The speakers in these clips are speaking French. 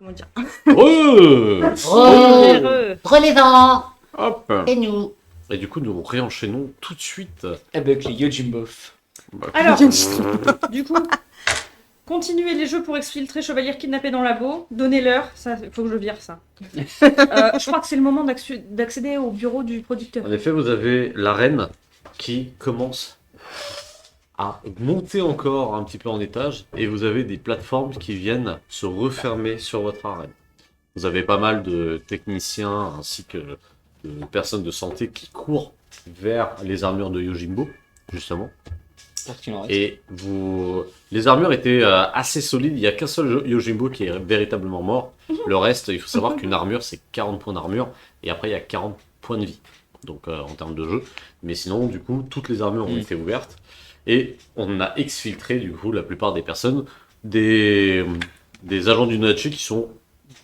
comment dire. Relevant. Hop. Et nous. Et du coup, nous réenchaînons tout de suite. Avec les Yojimbof. Alors, du coup, continuez les jeux pour exfiltrer chevalier kidnappé dans le labo. Donnez-leur, ça, faut que je vire ça. Je crois que c'est le moment d'accéder au bureau du producteur. En effet, vous avez l'arène qui commence à monter encore un petit peu en étage et vous avez des plateformes qui viennent se refermer sur votre arène. Vous avez pas mal de techniciens ainsi que de personnes de santé qui courent vers les armures de Yojimbo, justement. Et les armures étaient assez solides, il n'y a qu'un seul Yojimbo qui est véritablement mort. Le reste, il faut savoir qu'une armure, c'est 40 points d'armure et après il y a 40 points de vie. Donc en termes de jeu. Mais sinon, du coup, toutes les armures ont été ouvertes. Et on a exfiltré, du coup, la plupart des personnes, des agents du Nodachi qui sont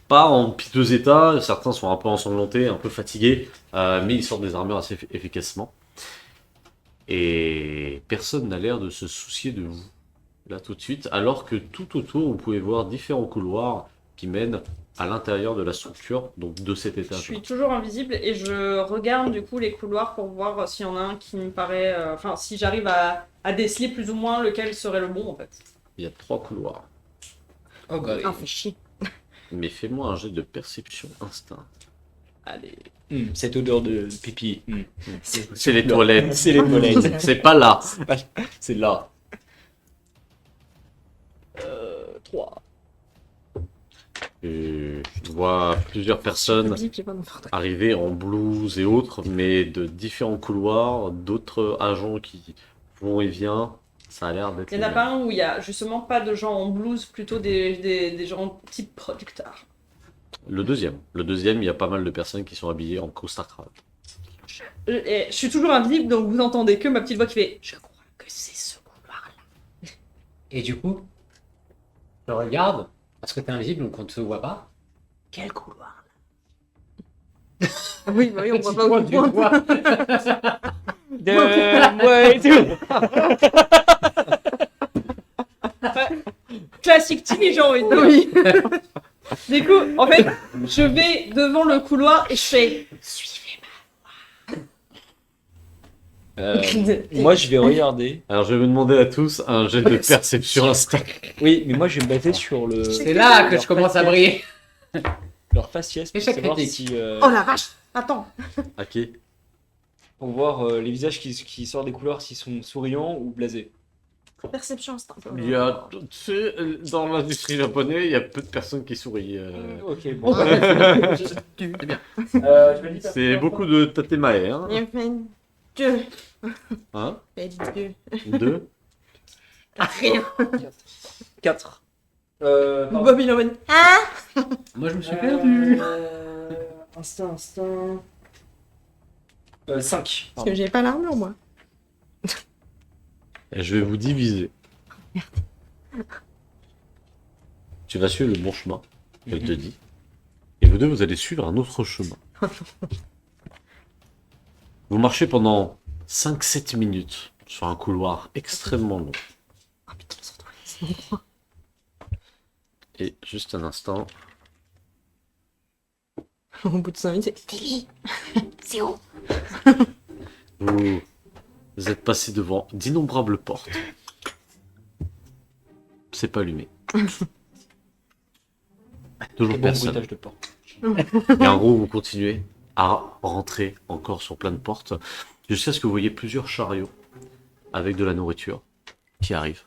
pas en piteux état. Certains sont un peu ensanglantés, un peu fatigués, mais ils sortent des armures assez efficacement. Et personne n'a l'air de se soucier de vous, là tout de suite, alors que tout autour, vous pouvez voir différents couloirs qui mènent à l'intérieur de la structure, donc de cet Je étage. suis toujours invisible et je regarde du coup les couloirs pour voir s'il y en a un qui me paraît... Enfin, si j'arrive à déceler plus ou moins lequel serait le bon en fait. Il y a 3 couloirs. Oh god. Ah, fait chier. Mais fais-moi un jet de perception instinct. Allez. Cette odeur de pipi. C'est les toilettes. C'est les toilettes. C'est pas là. C'est là. 3. Tu vois plusieurs personnes arriver en blouse et autres, mais de différents couloirs, d'autres agents qui vont et viennent. Ça a l'air d'être... Il n'y en a pas un où il y a justement pas de gens en blouse, plutôt des gens type producteur. Le deuxième, il y a pas mal de personnes qui sont habillées en costard cravate. Je suis toujours invisible, donc vous entendez que ma petite voix qui fait « Je crois que c'est ce couloir-là ». Et du coup, je regarde, parce que t'es invisible, donc on ne te voit pas. Quel couloir là? Oui, bah oui, on voit pas où tu pointes. De moi et tout. Classique teenage, j'ai envie de dire. Oui. Du coup, en fait, je vais devant le couloir et je fais « Suivez-moi ». Moi, je vais regarder. Alors je vais vous demander à tous un jet de perception instinct. Oui, mais moi, je vais me baser sur le. C'est là que je commence à briller. Leur faciès pour Échec savoir critique. si. Oh la vache. Attends. Ok. Pour voir les visages qui sortent des couleurs, s'ils sont souriants ou blasés. Perception instinct. Il y a, tu sais, dans l'industrie japonaise, il y a peu de personnes qui sourient. Ok, bon. C'est bien. C'est beaucoup de tatemae, hein. Il fait 2. Hein Il dit 2. 2. Rien. 4. Bob il emmène. Moi je me suis perdu. Instinct. 5. Parce que j'ai pas l'armure moi. Et je vais vous diviser. Tu vas suivre le bon chemin, elle te dit. Et vous deux, vous allez suivre un autre chemin. Vous marchez pendant 5-7 minutes sur un couloir extrêmement long. Oh putain, on se retrouve Et juste un instant. Au bout de 5 minutes, c'est Tilly. C'est où? Vous êtes passé devant d'innombrables portes. C'est pas allumé. Toujours Bon personne. bruitage de porte. Et en gros, vous continuez à rentrer encore sur plein de portes, jusqu'à ce que vous voyez plusieurs chariots avec de la nourriture qui arrivent,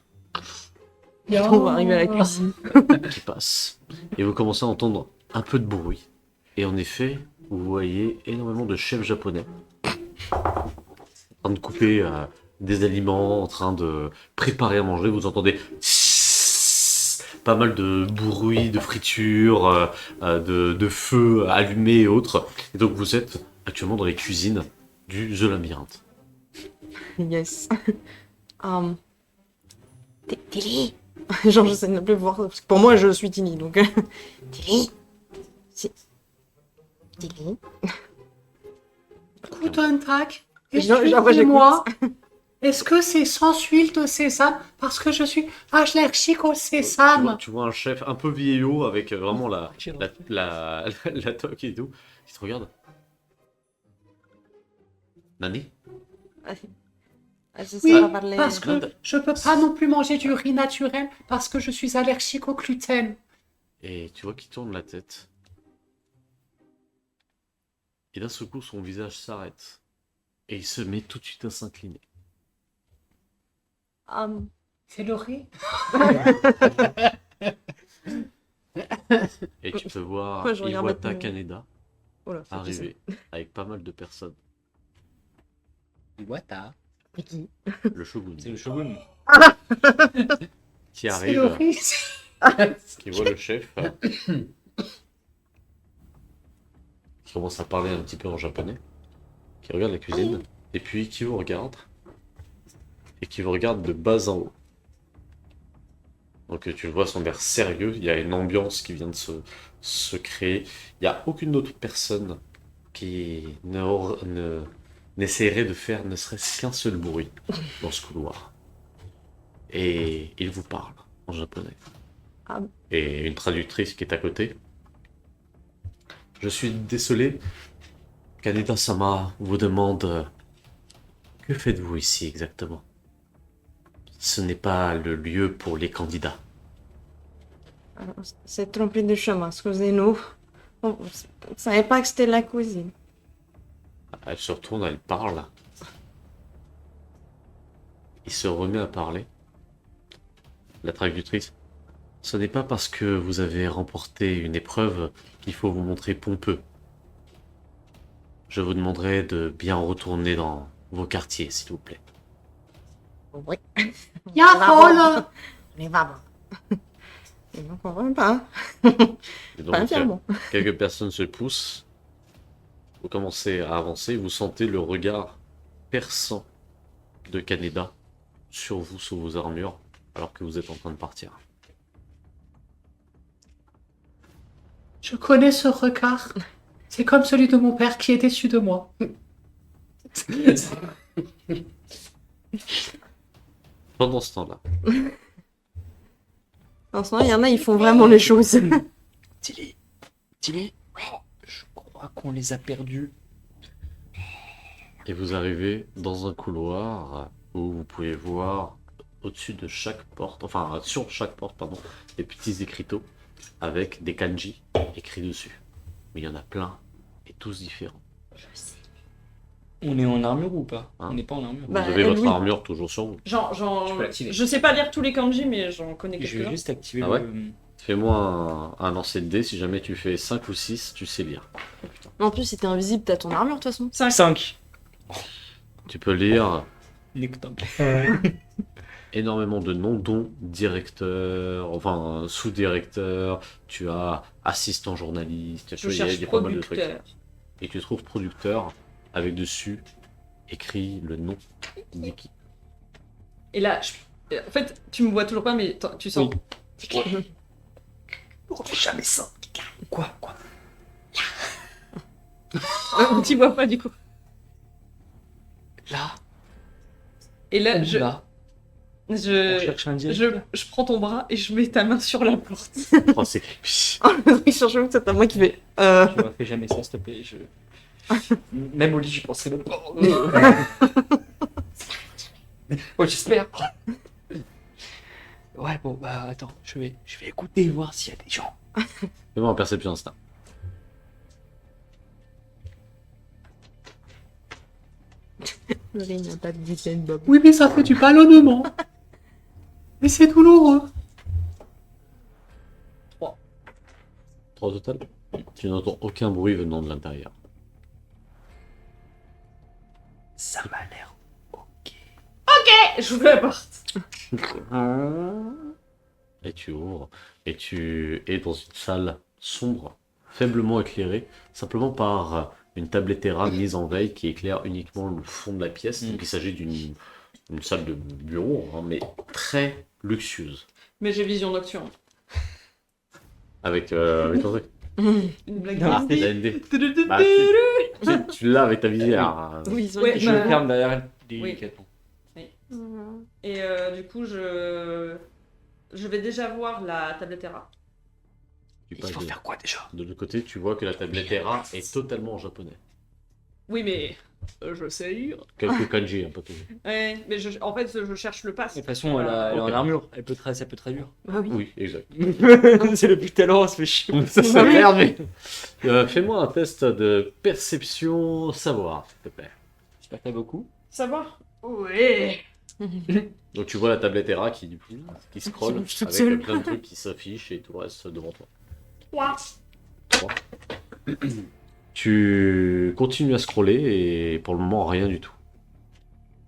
On va arriver à la cuisine. qui passent. Et vous commencez à entendre un peu de bruit. Et en effet, vous voyez énormément de chefs japonais en train de couper des aliments, en train de préparer à manger. Vous entendez pas mal de bruit, de friture, de feu allumé et autres. Et donc vous êtes actuellement dans les cuisines du The Labyrinthe. Yes. Tilly. Genre, j'essaie de ne plus voir. Parce que pour moi, je suis Tilly, donc. Tilly. Tilly. Coutonne track. Après, j'ai moi. Est-ce que c'est sans huile de sésame? Parce que je suis allergique au sésame. Tu vois un chef un peu vieillot avec vraiment la toque et tout, qui te regarde. Nani? Oui, Ça va parler. parce que je peux pas non plus manger du riz naturel parce que je suis allergique au gluten. Et tu vois qu'il tourne la tête. Et d'un seul coup, son visage s'arrête. Et il se met tout de suite à s'incliner. C'est le riz? Et tu peux voir Moi, je regarde Iwata maintenant. Kaneda Oh là, c'est qui ça? arriver avec pas mal de personnes. Iwata. C'est qui? Le shogun C'est le shogun. qui C'est le arrive, riz. qui voit le chef, qui commence à parler un petit peu en japonais, qui regarde la cuisine, et puis qui vous regarde, et qui vous regarde de bas en haut. Donc tu le vois son air sérieux, il y a une ambiance qui vient de se créer. Il n'y a aucune autre personne qui n'essaierait de faire ne serait-ce qu'un seul bruit dans ce couloir. Et il vous parle en japonais. Ah. Et une traductrice qui est à côté. Je suis désolé, Kaneda-sama vous demande que faites-vous ici exactement? Ce n'est pas le lieu pour les candidats. C'est trompé de chemin, excusez-nous. On ne savait pas que c'était la cuisine. Elle se retourne, elle parle. Il se remet à parler. La traductrice. Ce n'est pas parce que vous avez remporté une épreuve qu'il faut vous montrer pompeux. Je vous demanderai de bien retourner dans vos quartiers, s'il vous plaît. Oui. Yahoo! Mais va bon. Il n'en comprend pas. Et donc, Pas fièrement. quelques personnes se poussent. Vous commencez à avancer. Vous sentez le regard perçant de Kaneda sur vous, sur vos armures, alors que vous êtes en train de partir. Je connais ce regard. C'est comme celui de mon père qui est déçu de moi. Pendant ce temps-là, En ce moment, il y en a, ils font vraiment les choses. Tilly. Tilly. Je crois qu'on les a perdus. et vous arrivez dans un couloir où vous pouvez voir au-dessus de chaque porte, enfin sur chaque porte, pardon, des petits écriteaux avec des kanji écrits dessus. Mais il y en a plein et tous différents. On est en armure ou pas? Hein? On n'est pas en armure. Bah, vous avez votre oui. armure toujours sur vous. Je peux l'activer. Je sais pas lire tous les kanji, mais j'en connais Je vais quelques-uns. juste activer Ah ouais le... Fais-moi un lancer de dés, si jamais tu fais 5 ou 6, tu sais lire. En plus, si t'es invisible, t'as ton armure de toute façon. 5. Tu peux lire Nectum. énormément de noms, dont directeur, enfin sous-directeur, tu as assistant journaliste, Je il y a cherche pas mal de trucs. producteur. Et tu trouves producteur avec dessus écrit le nom d'équipe. Et là, en fait, tu me vois toujours pas, mais tu sens. On fait jamais ça. Quoi? Tu vois pas du coup. Là. Et là, On cherche un directeur. je prends ton bras et je mets ta main sur la porte. Oh, c'est creepy. Il change où, c'est à moi qui fait. Tu m'as fait jamais ça, s'il te plaît. Même au lit, j'y penserais même pas. Oh, j'espère. Ouais, bon, bah attends, je vais écouter, voir s'il y a des gens. Fais-moi en perception instinct. Il n'y a pas de dizaine, Bob. Oui, mais ça fait du ballonnement. Mais c'est douloureux. 3 au total. Tu n'entends aucun bruit venant de l'intérieur. Ça m'a l'air. J'ouvre la porte. Et tu ouvres. Et tu es dans une salle sombre, faiblement éclairée, simplement par une tabletera mise en veille qui éclaire uniquement le fond de la pièce. Donc il s'agit d'une salle de bureau, hein, mais très luxueuse. Mais j'ai vision nocturne. Avec ton truc. Une blague Ah, Disney. la ND. Bah, tu l'as avec ta visière. Oui, c'est Ouais, Je bah, ferme derrière elle Oui. délicatement. Et du coup, je vais déjà voir la tablette Terra. Tu Il passes faut faire quoi déjà? de l'autre côté, tu vois que la tablette Terra est totalement en japonais. Oui, mais je sais lire. Quelques kanji, pas tout. Ouais, mais en fait, je cherche le pass. De toute façon, elle est en Ok. armure. Ça peut traduire. Bah oui. Oui, exact. C'est le plus talent, on se fait chier. Ça c'est merde, mais... fais-moi un test de perception savoir, s'il te plaît. J'espère que t'as beaucoup. Savoir? Ouais. Donc tu vois la tablette Terra qui scrolle Je suis toute avec seule. plein de trucs qui s'affichent et tout le reste devant toi. 3. Tu continues à scroller et pour le moment rien du tout.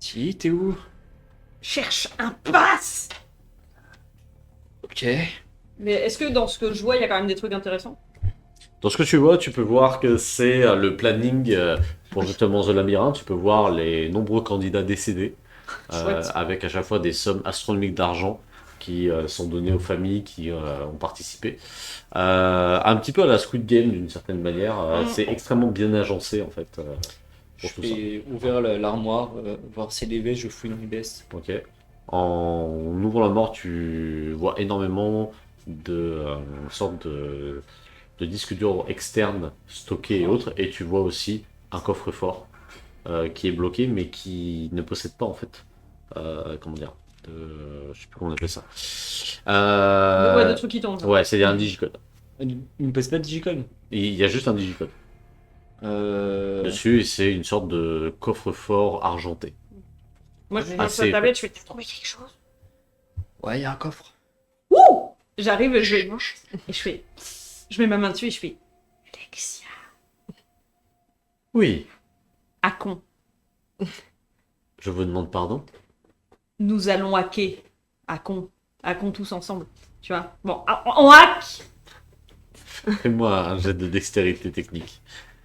Si, t'es où? Cherche un pass. Ok. Mais est-ce que dans ce que je vois, il y a quand même des trucs intéressants? Dans ce que tu vois, tu peux voir que c'est le planning pour justement The Labyrinthe. Tu peux voir les nombreux candidats décédés Chouette. avec à chaque fois des sommes astronomiques d'argent qui sont données aux familles qui ont participé. Un petit peu à la Squid Game d'une certaine manière. C'est extrêmement bien agencé en fait Je pour tout ça. vais ouvrir l'armoire, voir si des vestes, je fouille dans les vestes. Ok. En ouvrant la mort, tu vois énormément de sortes de disques durs externes stockés et autres, et tu vois aussi un coffre-fort qui est bloqué, mais qui ne possède pas en fait. Comment dire je sais plus comment on appelle ça. Ouais, de trucs qui tombent. Ouais, c'est un digicode. Il me pose pas de digicode. Il y a juste un digicode dessus, et c'est une sorte de coffre-fort argenté. Moi, je Ouais. prends sa tablette, je fais, t'as trouvé quelque chose? Ouais, il y a un coffre. Ouh! J'arrive, et je fais, je mets ma main dessus et je fais, Lexia. Oui, À con. je vous demande pardon. Nous allons hacker. À con. À con tous ensemble. Tu vois? Bon, on hack! Fais-moi un jet de dextérité technique.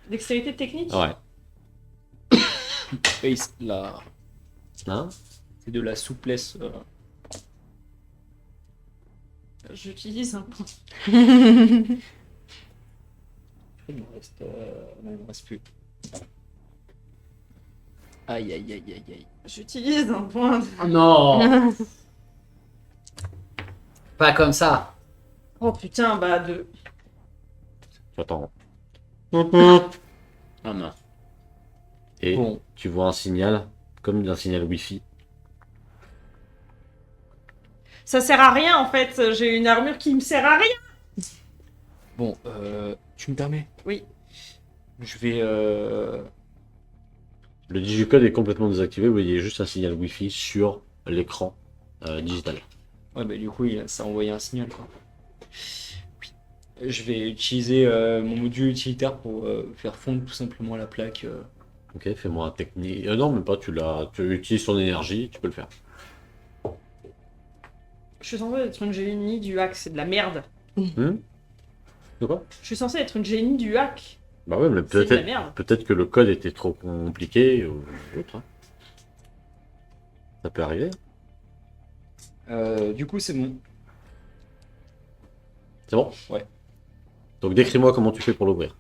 Dextérité technique? Ouais. Space, là. Hein? C'est de la souplesse. J'utilise un point. Il me reste. Non, il me reste plus. Aïe, aïe, aïe, aïe, aïe. J'utilise un point. Oh non. Pas comme ça. Oh putain, bah 2. Attends. Ah non. Et Bon, tu vois un signal, comme un signal Wi-Fi. Ça sert à rien en fait. J'ai une armure qui me sert à rien. bon, tu me permets? Oui. Je vais. Le digicode est complètement désactivé, vous voyez juste un signal Wi-Fi sur l'écran digital. Ouais, bah du coup, ça a envoyé un signal, quoi. Oui. Je vais utiliser mon module utilitaire pour faire fondre tout simplement la plaque. Ok, fais-moi un technique. Non, même pas, tu utilises ton énergie, tu peux le faire. Je suis censée être une génie du hack, c'est de la merde. De quoi? Je suis censée être une génie du hack. Bah ouais, mais C'est de la peut-être merde. peut-être que le code était trop compliqué ou autre. Hein. Ça peut arriver. Du coup, c'est bon. C'est bon? Ouais. Donc décris-moi comment tu fais pour l'ouvrir.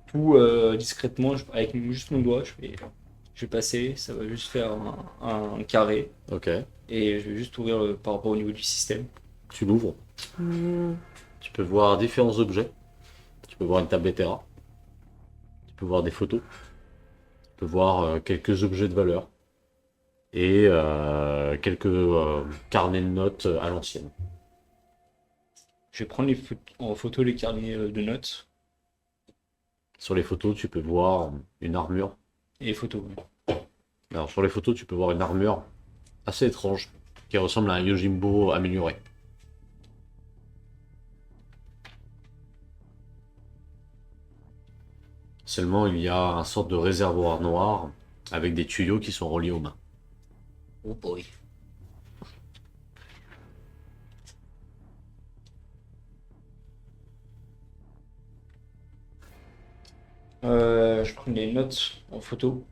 Tout discrètement, avec juste mon doigt, je vais passer, ça va juste faire un carré. Ok. Et je vais juste ouvrir par rapport au niveau du système. Tu l'ouvres. Tu peux voir différents objets. Tu peux voir une tablette Terra. Tu peux voir des photos. Tu peux voir quelques objets de valeur. Et quelques carnets de notes à l'ancienne. Je vais prendre en photo les carnets de notes Sur les photos, tu peux voir une armure. et les photos. Ouais. Alors sur les photos, tu peux voir une armure assez étrange qui ressemble à un Yojimbo amélioré. Seulement, il y a un sorte de réservoir noir avec des tuyaux qui sont reliés aux mains. Oh boy. Je prends les notes en photo.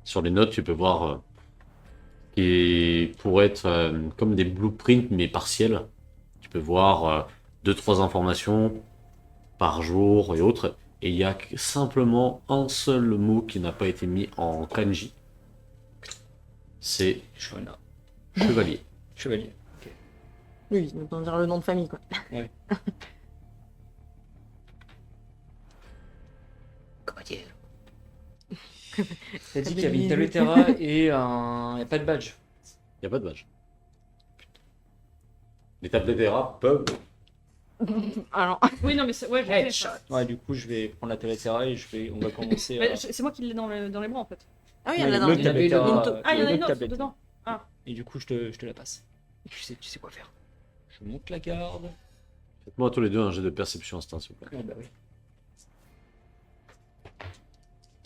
Sur les notes, tu peux voir qui pourrait être comme des blueprints mais partiels. Tu peux voir 2-3 informations par jour et autres. Et il y a simplement un seul mot qui n'a pas été mis en kanji. C'est Johanna. chevalier. Chevalier. Oui, on dire le nom de famille, quoi. T'as dit qu'il y avait une table Terra et un. Il n'y a pas de badge. Il n'y a pas de badge. Les tables d'Etera peuvent. Alors, Oui, non, mais c'est. Ouais, je sais, ça. Ouais, du coup, je vais prendre la table Terra et on va commencer. Mais c'est moi qui l'ai dans les bras en fait. ah oui, il y en a dans l'autre le- tablette une Terra, to- Ah, il y en a une l'autre autre tablette. dedans. Et du coup, je te la passe. Tu sais quoi faire. Je monte la garde. Faites-moi tous les deux un jet de perception instinct, s'il vous plaît. Ah bah oui.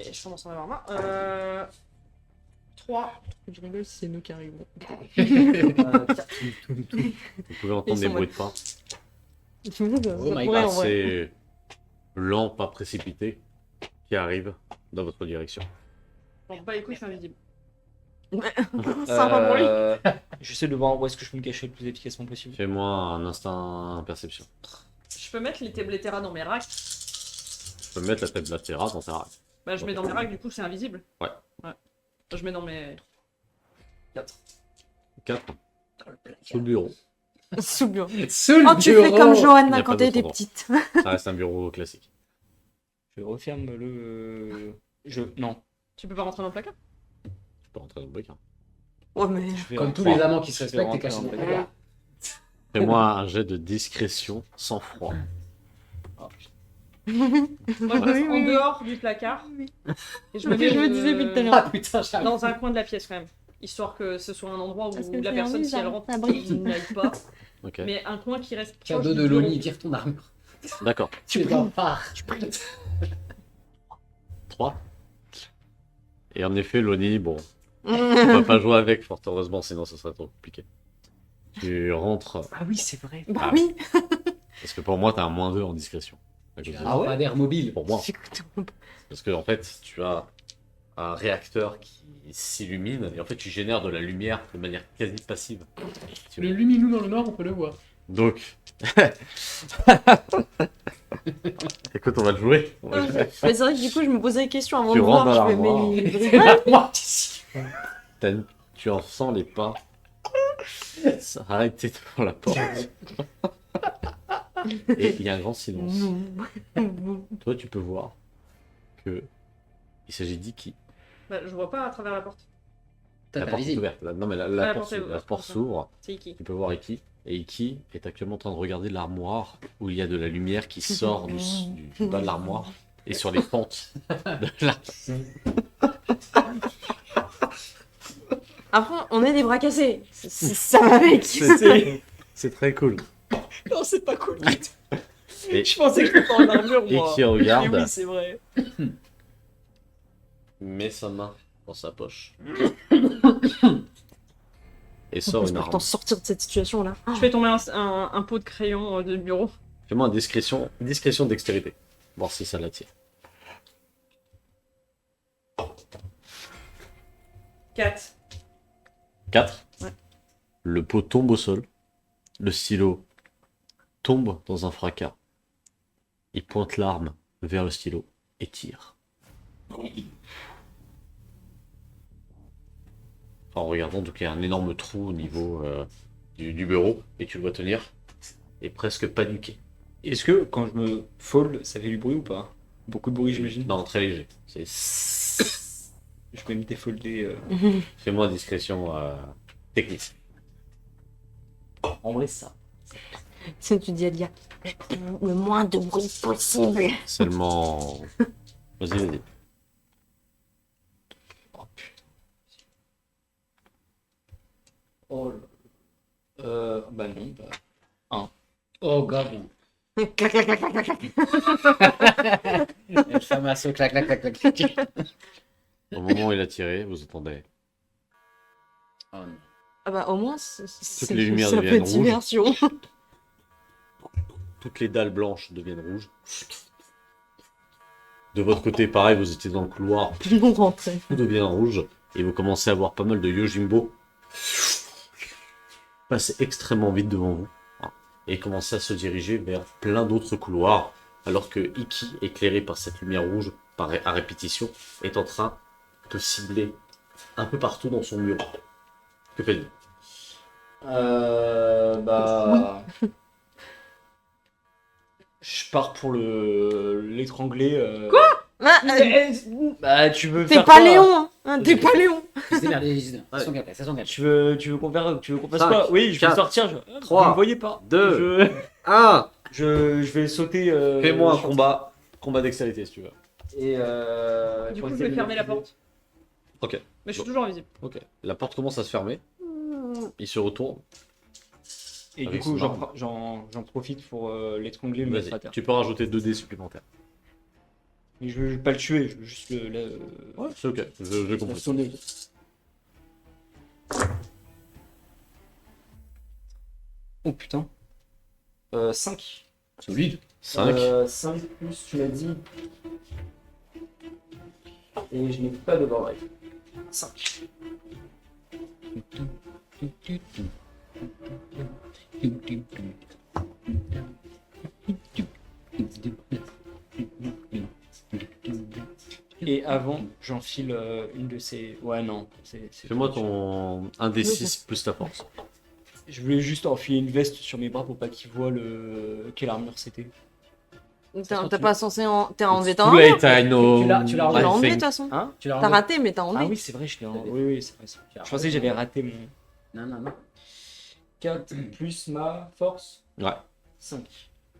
Et je commence à en avoir marre. 3. Je rigole, c'est nous qui arrivons. Vous pouvez entendre Ils des sont bruits de pas. Oh my God. God. Assez lent, pas précipité, qui arrive dans votre direction. Bon, pas les couilles, je suis invisible. Sympa pour lui. J'essaie de voir où est-ce que je peux me cacher le plus efficacement possible. Fais-moi un instinct perception. Je peux mettre les tablettes dans mes racks. Je peux mettre la tête de la Terra dans ta rack. Bah, je mets dans mes racks, du coup, c'est invisible. Ouais. Je mets dans mes. 4. Sous le bureau. Sous le bureau. Sous le Oh, tu fais comme Il y Johanna a quand pas elle d'autre était endroit. petite. Ça reste un bureau classique. Je referme le. Non. Tu peux pas rentrer dans le placard? Tu peux rentrer dans le brick. Hein. Ouais, mais. Je vais Comme tous rentrer- les amants qui se je vais respectent, t'es rentrer caché dans dans le le placard. Fais-moi un jet de discrétion sans froid. Moi, je reste en dehors du placard. Et je me Je me disais depuis tout à l'heure. Ah putain, j'arrive. dans un coin de la pièce quand même. Histoire que ce soit un endroit Parce où que la c'est personne, un si elle bizarre, rentre, ça brille. n'aille pas. Ok. Mais un coin qui reste. proche Cadeau du de bureau. Loni, vire ton armure. D'accord. Tu es un phare. 3. Et en effet, Loni, bon, on va pas jouer avec, fort heureusement, sinon ce serait trop compliqué. Tu rentres, Ah oui, c'est vrai. Bah Ah. oui. parce que pour moi, t'as un -2 en discrétion. À cause de ça. Ah ouais, d'air mobile. Pour moi. Parce que en fait, tu as un réacteur qui s'illumine et en fait, tu génères de la lumière de manière quasi passive. Tu vois. luminou dans le noir, on peut le voir. Donc, écoute, on va le jouer. On va le jouer. Mais c'est vrai que du coup, je me posais des questions avant Tu de rentres voir. dans Je fais, l'armoire. mais. Tu en sens les pas. Arrêtez devant la porte. Et il y a un grand silence. Toi, tu peux voir que il s'agit d'Iki. Bah, je vois pas à travers la porte. La porte est ouverte. Non, mais la porte, porte est la ouverte, porte d'accord. s'ouvre. C'est Iki. Tu peux voir Iki. Et Iki est actuellement en train de regarder l'armoire où il y a de la lumière qui sort du bas de l'armoire et sur les pentes de la... Après, on est des bras cassés. Ça va avec. C'est très cool. Non, c'est pas cool. Et, Je pensais que j'étais en armure, et moi. qui regarde, Mais oui, c'est vrai. met sa main dans sa poche et sort une J'espère arme. t'en sortir de cette situation-là. Je fais tomber un pot de crayon de bureau. Fais-moi une discrétion dextérité. Voir si ça l'attire. 4. 4. Ouais. Le pot tombe au sol. Le stylo tombe dans un fracas. Il pointe l'arme vers le stylo et tire. En regardant, donc il y a un énorme trou au niveau du bureau et tu le vois tenir et presque paniqué. Est-ce que quand je me fold, ça fait du bruit ou pas? Beaucoup de bruit, j'imagine. Non, très léger. Je peux me défolder. Fais-moi une discrétion technique. En vrai, ça. Tu dis à Lia, le moins de bruit possible. Seulement. Vas-y. Oh bah non, bah. Oh, gabon. Clac, clac, clac, clac, clac, clac. El Famasso, clac, clac, clac, clac, clac. Au moment où il a tiré, vous entendez. Oh non. Ah bah au moins, les lumières ça peut deviennent être rouges. diversion. Toutes les dalles blanches deviennent rouges. De votre côté, pareil, vous étiez dans le couloir, Non rentré. tout devient rouge et vous commencez à voir pas mal de Yojimbo passer extrêmement vite devant vous et commencer à se diriger vers plein d'autres couloirs alors que Iki, éclairé par cette lumière rouge à répétition, est en train de cibler un peu partout dans son bureau. Que faites-vous? Je pars pour l'étrangler. Ah, Bah, tu veux t'es faire pas quoi Léon, hein, t'es pas Léon. C'est merde, ça sont capés, ça sont capés. Tu veux qu'on fasse Cinq, quoi? Oui, je vais quatre, sortir. Vous 3, me voyez pas. 2, 1. Je vais sauter. Fais-moi un sur- combat dextérité si tu veux. Et Du pour coup, je essayer vais de fermer la maîtriser. porte. Ok. Mais je suis Bon. toujours invisible. Ok. La porte commence à se fermer. Il se retourne. Et du Avec coup, son arme. j'en profite pour l'étrangler, le mettre à Vas-y. terre. Tu peux rajouter 2 dés supplémentaires. Mais je veux pas le tuer, je veux juste Ouais, c'est ok. Je comprends. sonner. Oh putain. 5. Solide. 5. 5 plus, tu m'as dit. Et je n'ai pas de drive. 5. Et avant, j'enfile une de ces. Ouais, non. c'est Fais-moi trop ton 1 des 6 plus ta force. Je voulais juste enfiler une veste sur mes bras pour pas qu'ils voient quelle armure c'était. T'es pas censé en. T'es enlevé, t'as Too enlevé. late, I know. Tu l'as Tu I l'as enlevé de think. toute façon. Hein? Tu l'as T'as enlevé. raté, mais t'as Ah enlevé. oui, c'est vrai, je l'ai en... Oui, c'est vrai. Je pensais que j'avais raté mon Non, non, non. 4 plus ma force. Ouais. 5.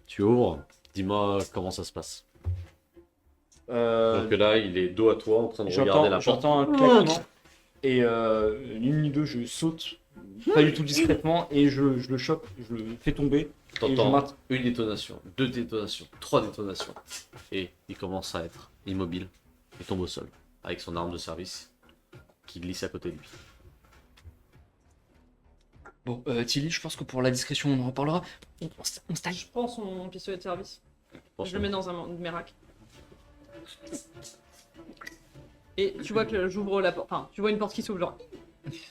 Tu ouvres. Dis-moi comment ça se passe. Donc là, il est dos à toi en train de regarder la porte. J'entends un claquement. Et ni une ni deux, je saute. Pas du tout discrètement. Et je le chope. Je le fais tomber. Et je T'entends mate. une détonation, 2 détonations, 3 détonations. Et il commence à être immobile et tombe au sol avec son arme de service qui glisse à côté de lui. Bon, Tilly, je pense que pour la discrétion, on en reparlera. On se taille. Je prends son pistolet de service. Pense Je le mets dans un de mes racks. Et tu vois que j'ouvre la porte. Enfin, tu vois une porte qui s'ouvre, genre.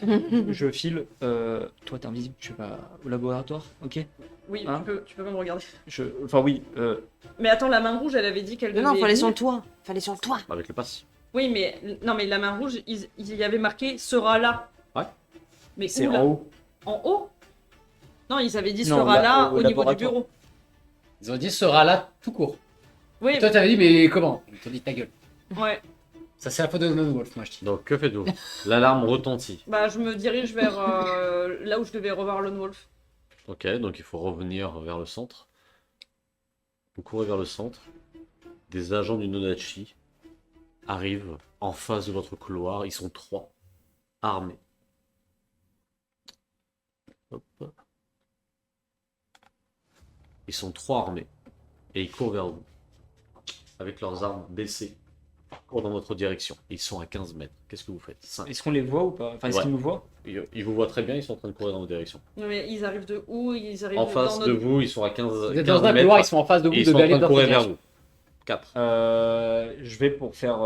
Je file. Toi, t'es invisible. Tu vas au laboratoire, ok? Oui, Hein tu peux pas me regarder. Enfin, oui. Mais attends, la main rouge, elle avait dit qu'elle devait. Non, fallait sur venir. le toit. Fallait sur le toit. Avec le pass. Oui, mais non, mais la main rouge, il y avait marqué sera là. Ouais. Mais C'est où là en haut. En haut Non, ils avaient dit Non, sera là, là au au niveau du laboratoire. bureau. Ils ont dit sera là tout court. Oui, Et toi, t'avais dit, mais comment? Ils t'ont dit ta gueule. ouais. Ça, c'est la faute de Lone Wolf, moi, je dis. Donc que faites-vous? L'alarme retentit. Bah, je me dirige vers là où je devais revoir Lone Wolf. Ok, donc il faut revenir vers le centre. Vous courez vers le centre. Des agents du Nodachi arrivent en face de votre couloir. Ils sont 3, armés. Hop. Ils sont 3 armés. Et ils courent vers vous. Avec leurs armes baissées. Ils courent dans votre direction. Ils sont à 15 mètres. Qu'est-ce que vous faites? 5. Est-ce qu'on les voit ou pas? Enfin, est-ce Ouais. qu'ils nous voient? Ils vous voient très bien, ils sont en train de courir dans votre direction. Non, mais ils arrivent de où? Ils arrivent En face dans de notre... vous, ils sont à 15, Vous êtes 15 dans un mètres. couloir, ils sont en face de vous, et ils de sont en train aller de dans courir votre vers direction. vous. 4. Je vais pour faire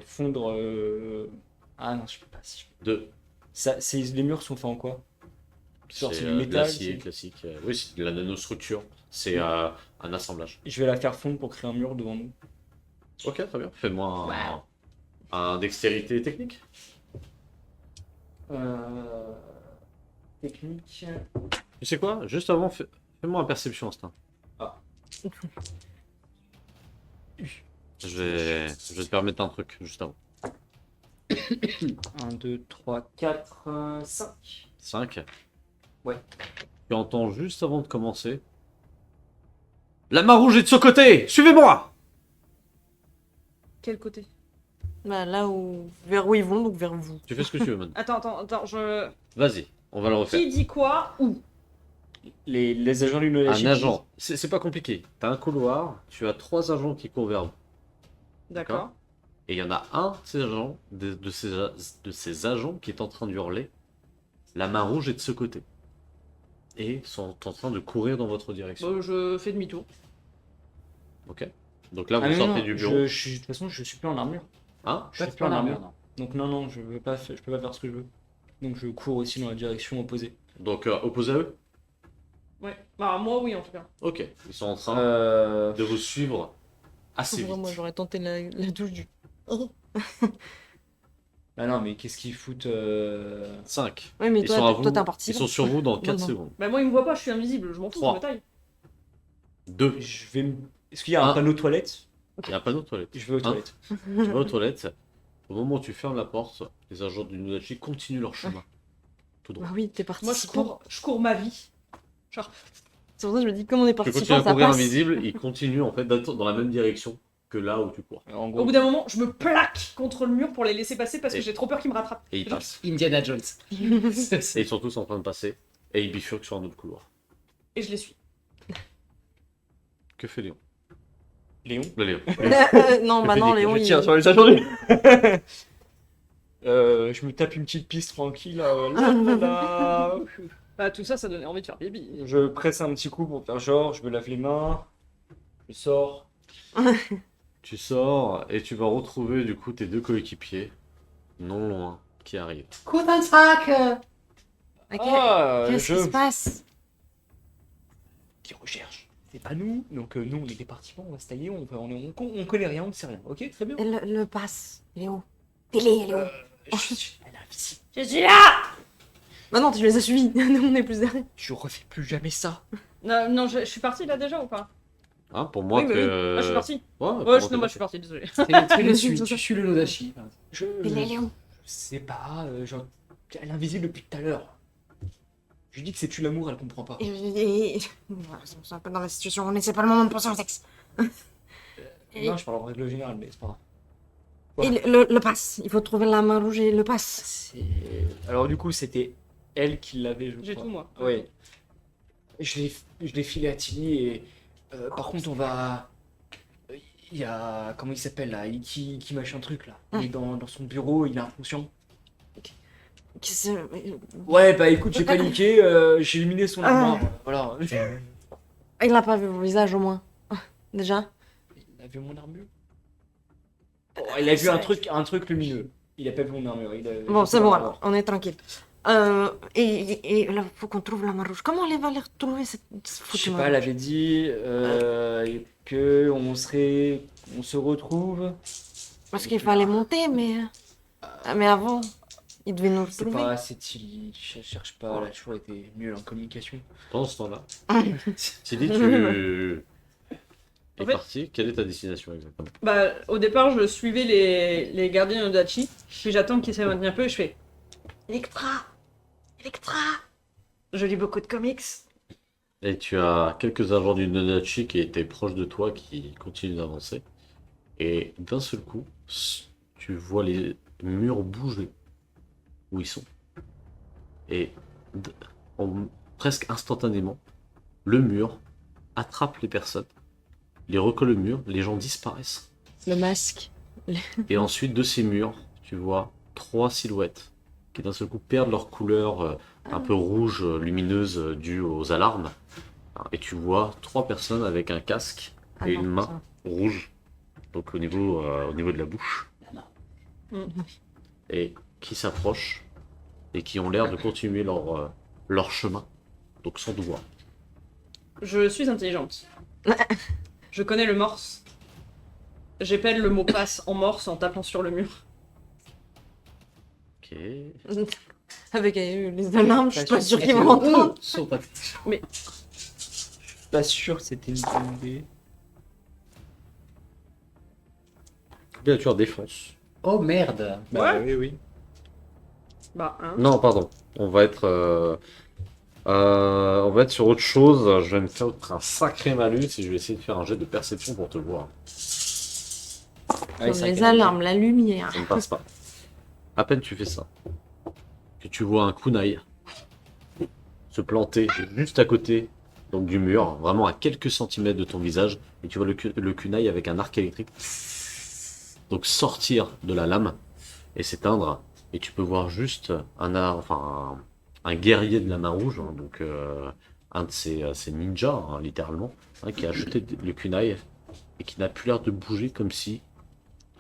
fondre. Ah non, je peux pas. Si je peux. 2. Les murs sont faits en quoi? Genre, c'est du de métal, l'acier c'est- classique. Oui, c'est de la nanostructure. C'est un assemblage. Je vais la faire fondre pour créer un mur devant nous. Ok, très bien. Fais-moi un dextérité technique. Technique. Tu sais quoi? Juste avant, fais-moi un perception instinct. Ah. Je vais te permettre un truc juste avant. 1, 2, 3, 4, 5. 5. Ouais. Tu entends juste avant de commencer. La main rouge est de ce côté! Suivez-moi! Quel côté? Bah, là où. Vers où ils vont, donc vers vous. Tu fais ce que tu veux maintenant. Attends, je... Vas-y, on va le refaire. Qui dit quoi? Où? Les agents du Nodachi. Un agent. C'est pas compliqué. T'as un couloir, tu as 3 agents qui courent vers vous. D'accord. Et il y en a un de ces agents, de ces agents qui est en train d'hurler. La main rouge est de ce côté. Et sont en train de courir dans votre direction. Bon, je fais demi-tour. Ok. Donc là, vous Ah, mais sortez non, du bureau. de toute façon, je suis plus en armure. Hein? Je suis plus en armure. Donc non, je peux pas faire ce que je veux. Donc je cours aussi dans la direction opposée. Donc opposé à eux? Ouais. Bah, moi, oui, en tout cas. Ok. Ils sont en train de vous suivre assez vite. Moi, j'aurais tenté la touche du. Ah non, mais qu'est-ce qu'ils foutent 5. Oui, mais Ils sont à toi, vous. toi t'es un Ils participant. sont sur vous dans 4 Non. secondes. Bah moi il me voit pas, je suis invisible, je m'en fous, je 3. me taille. 2. Je vais me... Est-ce qu'il y a un Ah. panneau toilette? Il y a un panneau de toilette. Je vais aux Un. toilettes. Tu vas aux toilettes. Au moment où tu fermes la porte, les agents du Nudachi continuent leur chemin. Tout droit. Bah oui, t'es Moi participant. je cours ma vie. Genre, C'est pour ça que je me dis, comme on est Tu continues participant, à ça courir passe. invisible, ils continuent en fait dans la même direction que là où tu cours. En au gros, bout d'un moment, je me plaque contre le mur pour les laisser passer parce que Et- j'ai trop peur qu'ils me rattrapent. Et ils Genre, passent. Indiana Jones. Et ils sont tous en train de passer. Et ils bifurquent sur un autre couloir. Et je les suis. Que fait Léon? Léon. Là, Léon. Non, bah non, Je Léon, Je il... tire sur les agents du... Je me tape une petite piste tranquille. Là, là, là. Bah tout ça, ça donnait envie de faire pipi. Je presse un petit coup pour faire genre, je me lave les mains. Je sors. Tu sors et tu vas retrouver du coup tes 2 coéquipiers non loin qui arrivent. Coup d'un sac. Ok. Ah, Qu'est-ce qui se passe? Qui recherche. C'est pas nous. Donc nous, on est des participants, on va se tailler, on connaît rien, on ne sait rien. Ok, très bien. Et le passe, il est où? Il est où? Je suis elle est invisible. Je suis là. Bah non, tu les as suivis. Nous, on est plus derrière. Je refais plus jamais ça. Non, non, je suis partie là déjà ou pas? Hein, pour moi Oui, oui, que. Ah, je suis partie. Ouais, pour Ouais, moi, non, t'es moi pas je suis partie, désolé. Tu le suis, C'est ça. tu suis le Nodachi. Je Il est où? sais pas, genre, elle est invisible depuis tout à l'heure. Je lui dis que c'est tu l'amour, elle comprend pas. Voilà, c'est un peu dans la situation, mais c'est pas le moment de penser au sexe. Et- Non, je parle en règle générale, mais c'est pas grave. Et le passe, il faut trouver la main rouge et le passe. Alors du coup, c'était elle qui l'avait, je J'ai crois. tout moi. Ouais. Je l'ai filé à Tilly et par contre on va. Il y a. Comment il s'appelle là? Qui machin truc là. Il est dans son bureau, il est inconscient. Qu'est-ce que- Ouais, bah écoute, j'ai paniqué, j'ai éliminé son armoire. Voilà. Il n'a pas vu vos visages au moins. Déjà. Il a vu mon armure? Oh, il a vu un truc lumineux. Il a pas vu mon armure. Bon, c'est bon alors, on est tranquille. Et là, faut qu'on trouve la main rouge. Comment on va les retrouver cette Je sais foutue pas, main elle rouge? avait dit que on se retrouve. Parce qu'il fallait monter, mais avant, il devait nous C'est retrouver. pas assez Tilly, je cherche pas, elle a toujours été nulle en communication. Pendant ce temps-là, Tilly, tu En es fait- parti. Quelle est ta destination exactement? Bah au départ, je suivais les gardiens Odachi. Puis j'attends qu'ils s'éloignent un peu et je fais Electra. Electra. Je lis beaucoup de comics. Et tu as quelques agents du Nudachi qui étaient proches de toi qui continuent d'avancer. Et d'un seul coup, tu vois les murs bouger où ils sont. Et presque instantanément, le mur attrape les personnes, les recolle au mur, les gens disparaissent. Le masque. Et ensuite, de ces murs, tu vois 3 silhouettes qui d'un seul coup perdent leur couleur un peu rouge, lumineuse, due aux alarmes. Et tu vois 3 personnes avec un casque Ah et non, une main ça. rouge, donc au niveau de la bouche. Et qui s'approchent et qui ont l'air de continuer leur chemin, donc sans doigt. Je suis intelligente. Je connais le morse. J'épelle le mot passe en morse en tapant sur le mur. Ok. Avec les alarmes, je suis pas sûre qu'ils vont Eux entendre. sont pas- Pas sûr que c'était une bonne idée. Bien, tu défense. Oh merde. Bah oui. Bah, hein. Non, pardon. On va être sur autre chose. Je vais me faire un sacré malus et je vais essayer de faire un jet de perception pour te voir. Allez, Comme ça les calme. alarmes, la lumière. Ça ne passe pas. À peine tu fais ça, que tu vois un kunai se planter juste à côté donc du mur, vraiment à quelques centimètres de ton visage, et tu vois le kunai avec un arc électrique donc sortir de la lame et s'éteindre, et tu peux voir juste un guerrier de la main rouge, hein, donc un de ces ninjas, hein, littéralement, hein, qui a jeté le kunai et qui n'a plus l'air de bouger, comme si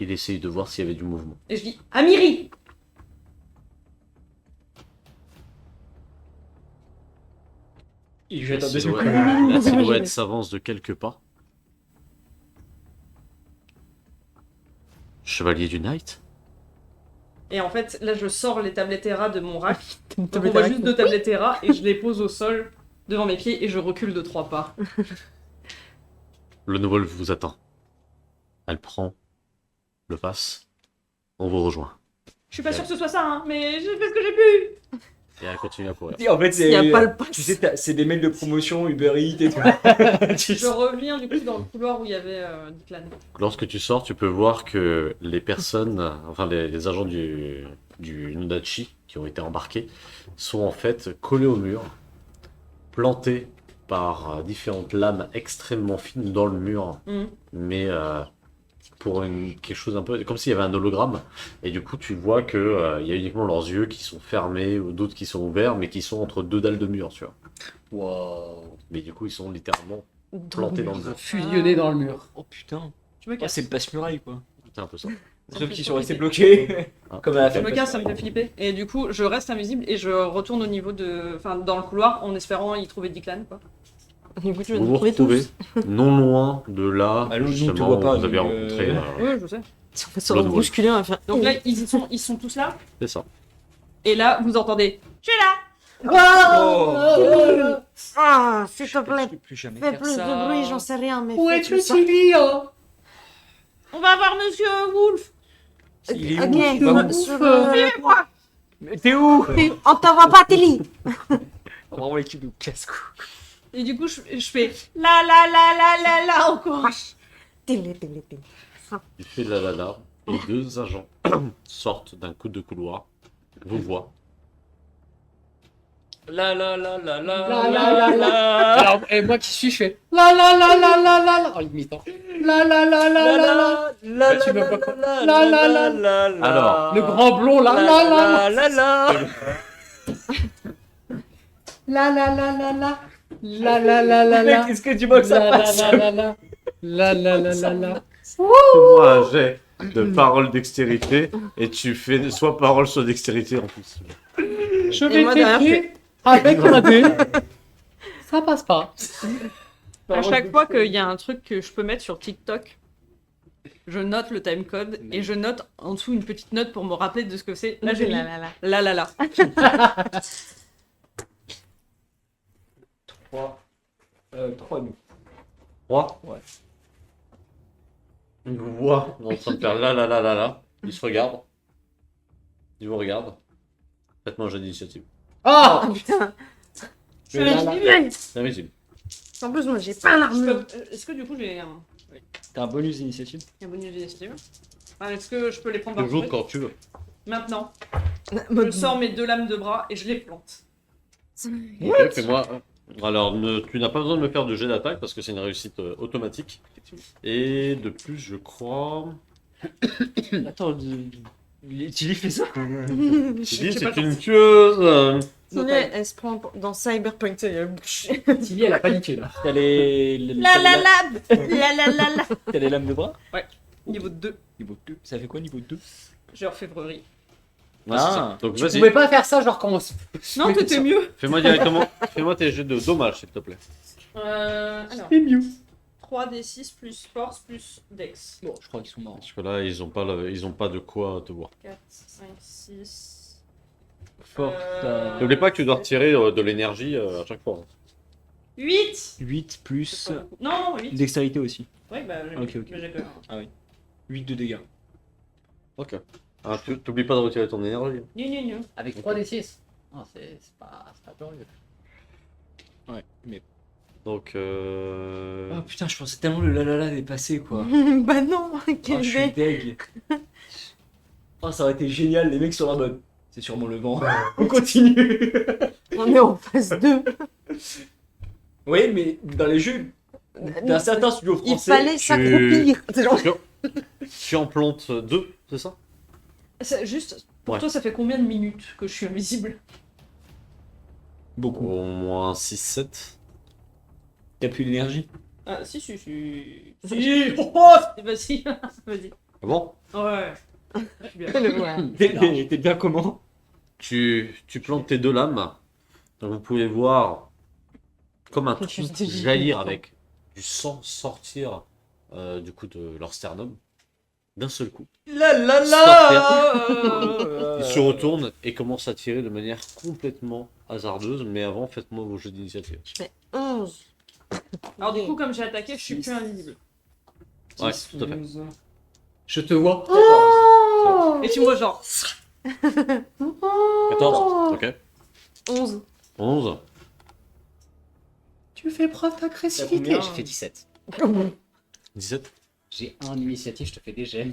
il essayait de voir s'il y avait du mouvement. Et je dis Amiri. Il jette La un deuxième coup. silhouette s'avance de quelques pas. Chevalier du Night, Et en fait, là, je sors les tablettes de mon rack. Donc, on tablettes voit Terra juste qui- 2 tablettes et je les pose au sol devant mes pieds et je recule de 3 pas. Le nouveau vous attend. Elle prend le pass. On vous rejoint. Je suis pas sûre que ce soit ça, hein, mais j'ai fait ce que j'ai pu. Et elle continue à courir. En fait, c'est. Y a pas le pass. Tu sais, c'est des mails de promotion, Uber Eats et tout. Je reviens du coup dans le couloir où il y avait Declan. Lorsque tu sors, tu peux voir que les personnes, enfin les agents du Nudachi qui ont été embarqués, sont en fait collés au mur, plantés par différentes lames extrêmement fines dans le mur, Mhm. mais pour quelque chose un peu comme s'il y avait un hologramme. Et du coup, tu vois que il y a uniquement leurs yeux qui sont fermés ou d'autres qui sont ouverts, mais qui sont entre deux dalles de mur, tu vois. Wow. Mais du coup, ils sont littéralement plantés dans le mur. Fusionné dans le mur. Oh putain. Je me Oh, casse. c'est le passe-muraille quoi. C'est un peu ça. Sauf qu'ils sont restés bloqués. Hein. Comme à la Je fin. me casse, ça me fait flipper. Et du coup, je reste invisible et je retourne au niveau de. Enfin, dans le couloir en espérant y trouver Declan, quoi. Du coup, tu vas Vous nous vous trouver retrouvez tous. non loin de là, Ah, nous, on te justement, voit pas, où vous avez donc, rencontré. Oui, je sais. Si on va se L'autre bousculer, on va faire. Donc là, ils sont tous là. C'est ça. Et là, vous entendez. Je suis là. Oh. Ah, s'il te plaît, Plus jamais fais faire plus ça. de bruit, j'en sais rien, mais Où fais es-tu, tout ça. Sylvia? On va voir Monsieur Wolf. Il est Ok, où Tu vas où sur Suivez-moi. Mais t'es où On t'envoie pas, Tilly. Vraiment l'équipe de casse-cou. Et du coup, je fais la la la la la la encore. Tilly. Il fait la et deux agents sortent d'un coup de couloir, vous voient. La la la la la La la la la. Alors, et moi qui suis, je fais la la la la la la la. En limitant. La la la la la la. Tu veux pas quoi La la la. Alors, Le grand blond, la la la la. la la. La la la la la. La la la la la. Mec, est-ce que tu vois que ça La la passe la la la. La la la la la. fais-moi un jet de parole dextérité et tu fais soit parole soit dextérité en plus. Je Et vais moi, derrière, t'aider avec un dé. Ça passe pas. À chaque fois qu'il y a un truc que je peux mettre sur TikTok, je note le timecode et je note en dessous une petite note pour me rappeler de ce que c'est. Là, j'ai mis la la la. 3 nous. 3. Ouais. Ils vous voient en train de faire la. Ils se regardent. Ils vous regardent. Faites-moi un jeu d'initiative. Oh Oh putain. Je vais la- C'est invisible. En plus, moi, j'ai pas l'armure. Est-ce que du coup j'ai un T'as un bonus d'initiative bonus d'initiative? Enfin, est-ce que je peux les prendre par Toujours truc quand tu veux. Maintenant, je sors mes 2 lames de bras et je les plante. Ok, fais-moi. Alors, tu n'as pas besoin de me faire de jet d'attaque parce que c'est une réussite automatique. Et de plus, je crois. Attends, Tilly fait ça Tu dis, sais c'est pas une tueuse. Sonia, elle se prend dans Cyberpunk, tu sais, elle bouche. Tilly, elle a paniqué là. T'as les... La la la. T'as les lames de bras Niveau 2, Niveau 2. Ça fait quoi niveau 2 j'ai orfèvrerie. Ouais, c'est ça. Donc, Tu vas-y. pouvais pas faire ça, genre quand on se. Non, t'étais mieux. Fais-moi directement. Fais-moi tes jets de dommages, s'il te plaît. Alors, C'est mieux. 3d6 plus force plus dex. Bon, je crois qu'ils sont morts. Parce que là, ils ont pas de quoi te voir. 4, 5, 6. Force N'oublie pas que tu dois retirer de l'énergie à chaque fois. 8 8 plus Non, 8. dextérité aussi. Oui, bah, j'ai Ok. mais j'ai que un. 8 de dégâts. Ok. Ah, t'oublies pas de retirer ton énergie. Gnu. Avec 3d6. Non, c'est pas glorieux. Ouais, mais... Donc, Oh putain, je pensais tellement le la dépasser quoi. Bah non, Oh, quel je suis dé. deg. Oh, ça aurait été génial, les mecs sur la mode. C'est sûrement le vent. On continue. On est en phase 2. Oui, mais dans les jeux d'un certain studio Il français... fallait s'accroupir. C'est genre- tu en plantes 2, c'est ça? Juste, pour Ouais. toi, ça fait combien de minutes que je suis invisible? Beaucoup. Au moins 6-7. T'as plus d'énergie. Ah, si. Si. Oh Vas-y, vas-y. Ah bon? Ouais. Je suis bien. Ouais. T'es bien comment? Tu plantes tes 2 lames. Donc vous pouvez voir comme un Je suis truc dégoûtée. jaillir avec du sang sortir du coup de leur sternum. d'un seul coup. La la Il la se retourne et commence à tirer de manière complètement hasardeuse, mais avant, faites-moi vos jeux d'initiative. Je fais 11. Alors du coup, comme j'ai attaqué, je suis plus invisible. Ouais, tout à fait. Je te vois. Et tu vois genre... 14, ok. 11. 11. Tu fais preuve d'agressivité. combien J'ai fait 17. 17. J'ai un initiative, je te fais des gemmes.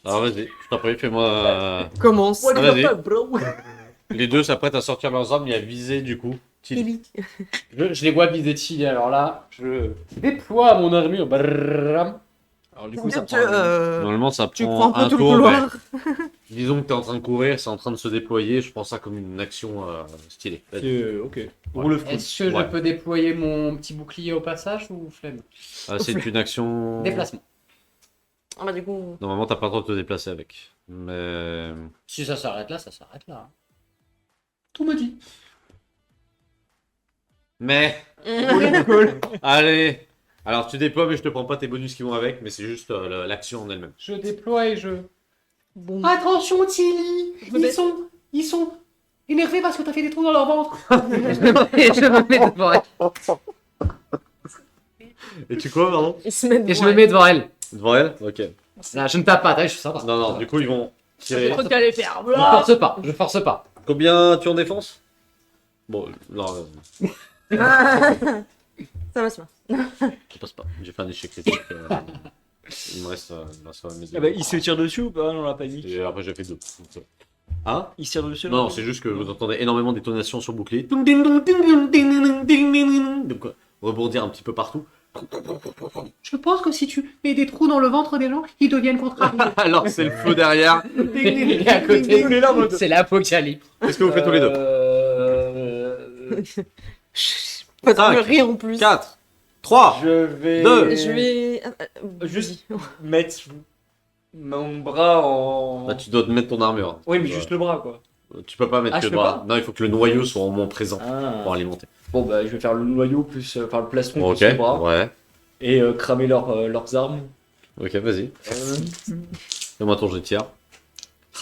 Alors vas-y, je t'en prie, fais-moi. Commence. Ah, vas-y. bro. Les deux s'apprêtent à sortir leurs armes et à viser du coup. Tilly. Je les vois viser Tilly, alors là, je déploie mon armure. Brrrram. Alors du coup, ça prend... Normalement, ça Tu prend prends un un peu tout le tour. couloir. Mais disons que t'es en train de courir, c'est en train de se déployer. Je prends ça comme une action stylée. Vas-y. Ok. Roule le Est-ce que je Ouais. peux déployer mon petit bouclier au passage ou flemme? C'est une action. Déplacement. Ah bah du coup... Normalement, t'as pas le droit de te déplacer avec. Mais. Si ça s'arrête là, ça s'arrête là. Tout me dit. Mais. Allez. Alors, tu déploies, mais je te prends pas tes bonus qui vont avec, mais c'est juste l'action en elle-même. Je déploie et je... Bon. Attention Tilly, me baisse. ils sont énervés parce que t'as fait des trous dans leur ventre. Je me mets devant elle. Et tu quoi, pardon? Il se met devant Et je me mets devant elle. Devant elle? Ok. Là, je ne tape pas, je suis sympa. Non, non, du coup, ils vont J'ai tirer. trop de qu'à les faire. Je force pas, je force pas. Combien tu en défense? Bon, non, Ça va se faire. je passe pas. J'ai fait un échec critique. Il me reste. Là, ça va m'aider. Ah bah, il se tire dessus ou pas dans la panique? Et après, j'ai fait 2. Hein? Il se tire dessus Non, c'est juste que vous entendez énormément de détonations sur le bouclier. Donc, quoi, rebondir un petit peu partout. Je pense que si tu mets des trous dans le ventre des gens, ils deviennent contrariés. Alors, c'est le feu derrière. Il est à côté, c'est l'apocalypse. Qu'est-ce que vous faites tous les deux? Pas de Cinq. rire en plus. 4, 3, Je vais. Deux. Je vais... Juste mettre mon bras en. Bah, tu dois te mettre ton armure. Oui, mais juste le bras quoi. Tu peux pas mettre Ah, que je le peux bras. pas Non, il faut que le noyau soit au moins présent Ah. pour alimenter. Bon, bah, je vais faire le noyau plus. Enfin, le plastron Bon, plus ok, le bras. ouais. Et cramer leurs armes. Ok, vas-y. Fais-moi ton jet de tir.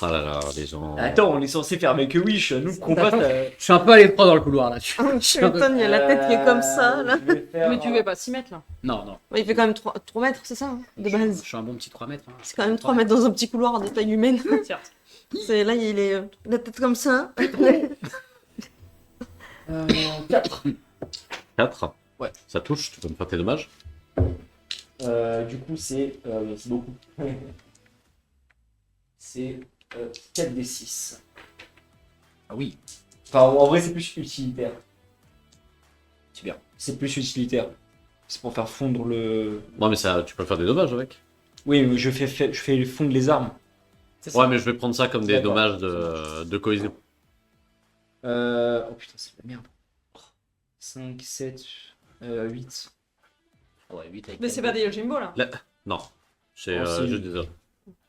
Ah là là, les gens. Attends, on est censé faire Make a Wish. Nous, le combat, Je suis un peu à l'étroit dans le couloir là. Je m'étonne, il y a la tête qui est comme ça, là. Mais tu veux pas 6 mètres là. Non, non. Ouais, il fait quand même 3 mètres, c'est ça, hein, de base. Je suis un bon petit 3 mètres. Hein. C'est quand même 3 mètres dans un petit couloir de taille humaine. Certes. C'est là, il est la tête comme ça. 4. 4. Ouais. Ça touche, tu peux me faire tes dommages. Du coup, c'est beaucoup. C'est 4 des 6. Ah oui. Enfin, en vrai, c'est plus utilitaire. C'est bien. C'est plus utilitaire. C'est pour faire fondre le. Ouais, mais ça, tu peux faire des dommages avec. Oui, mais je fais fondre les armes. C'est Ouais, mais je vais prendre ça comme des D'accord. dommages de cohésion. Oh putain, c'est de la merde. 5, 7, 8. Ouais, 8 avec Mais c'est pas des Yojimbo là. Non, c'est Oh, c'est- juste des hommes.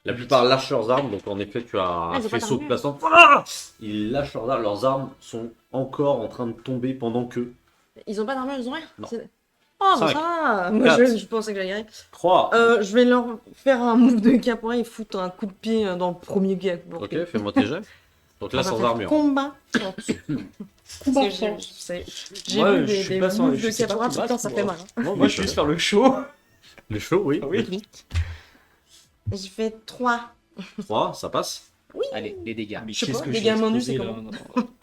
La plupart lâchent leurs armes, donc en effet, tu as un ils ont pas faisceau de d'armure. placement. Ah, ils lâchent leurs armes, leurs armes sont encore en train de tomber pendant que. Ils ont pas d'armure, ils ont rien. Non. Oh, bah Cinq. ça va. Moi, Quatre. je pensais que j'allais y arriver. 3. Je vais leur faire un move de capoeira et foutre un coup de pied dans le premier gars. Ok, fais-moi tes jets. Donc là, On va sans faire armure. Combat. Combat. J'ai Ouais, vu je suis des pas sans- moves je de sais pas capoeira, combattre, putain, ça moi. fait mal. Hein. Moi, je vais juste faire le show. Le chaud, oui. Oui. J'ai fait 3. 3, ça passe. Allez, les dégâts. Mais Je sais qu'est-ce pas, que les j'ai gamins nus, explosé, c'est là comment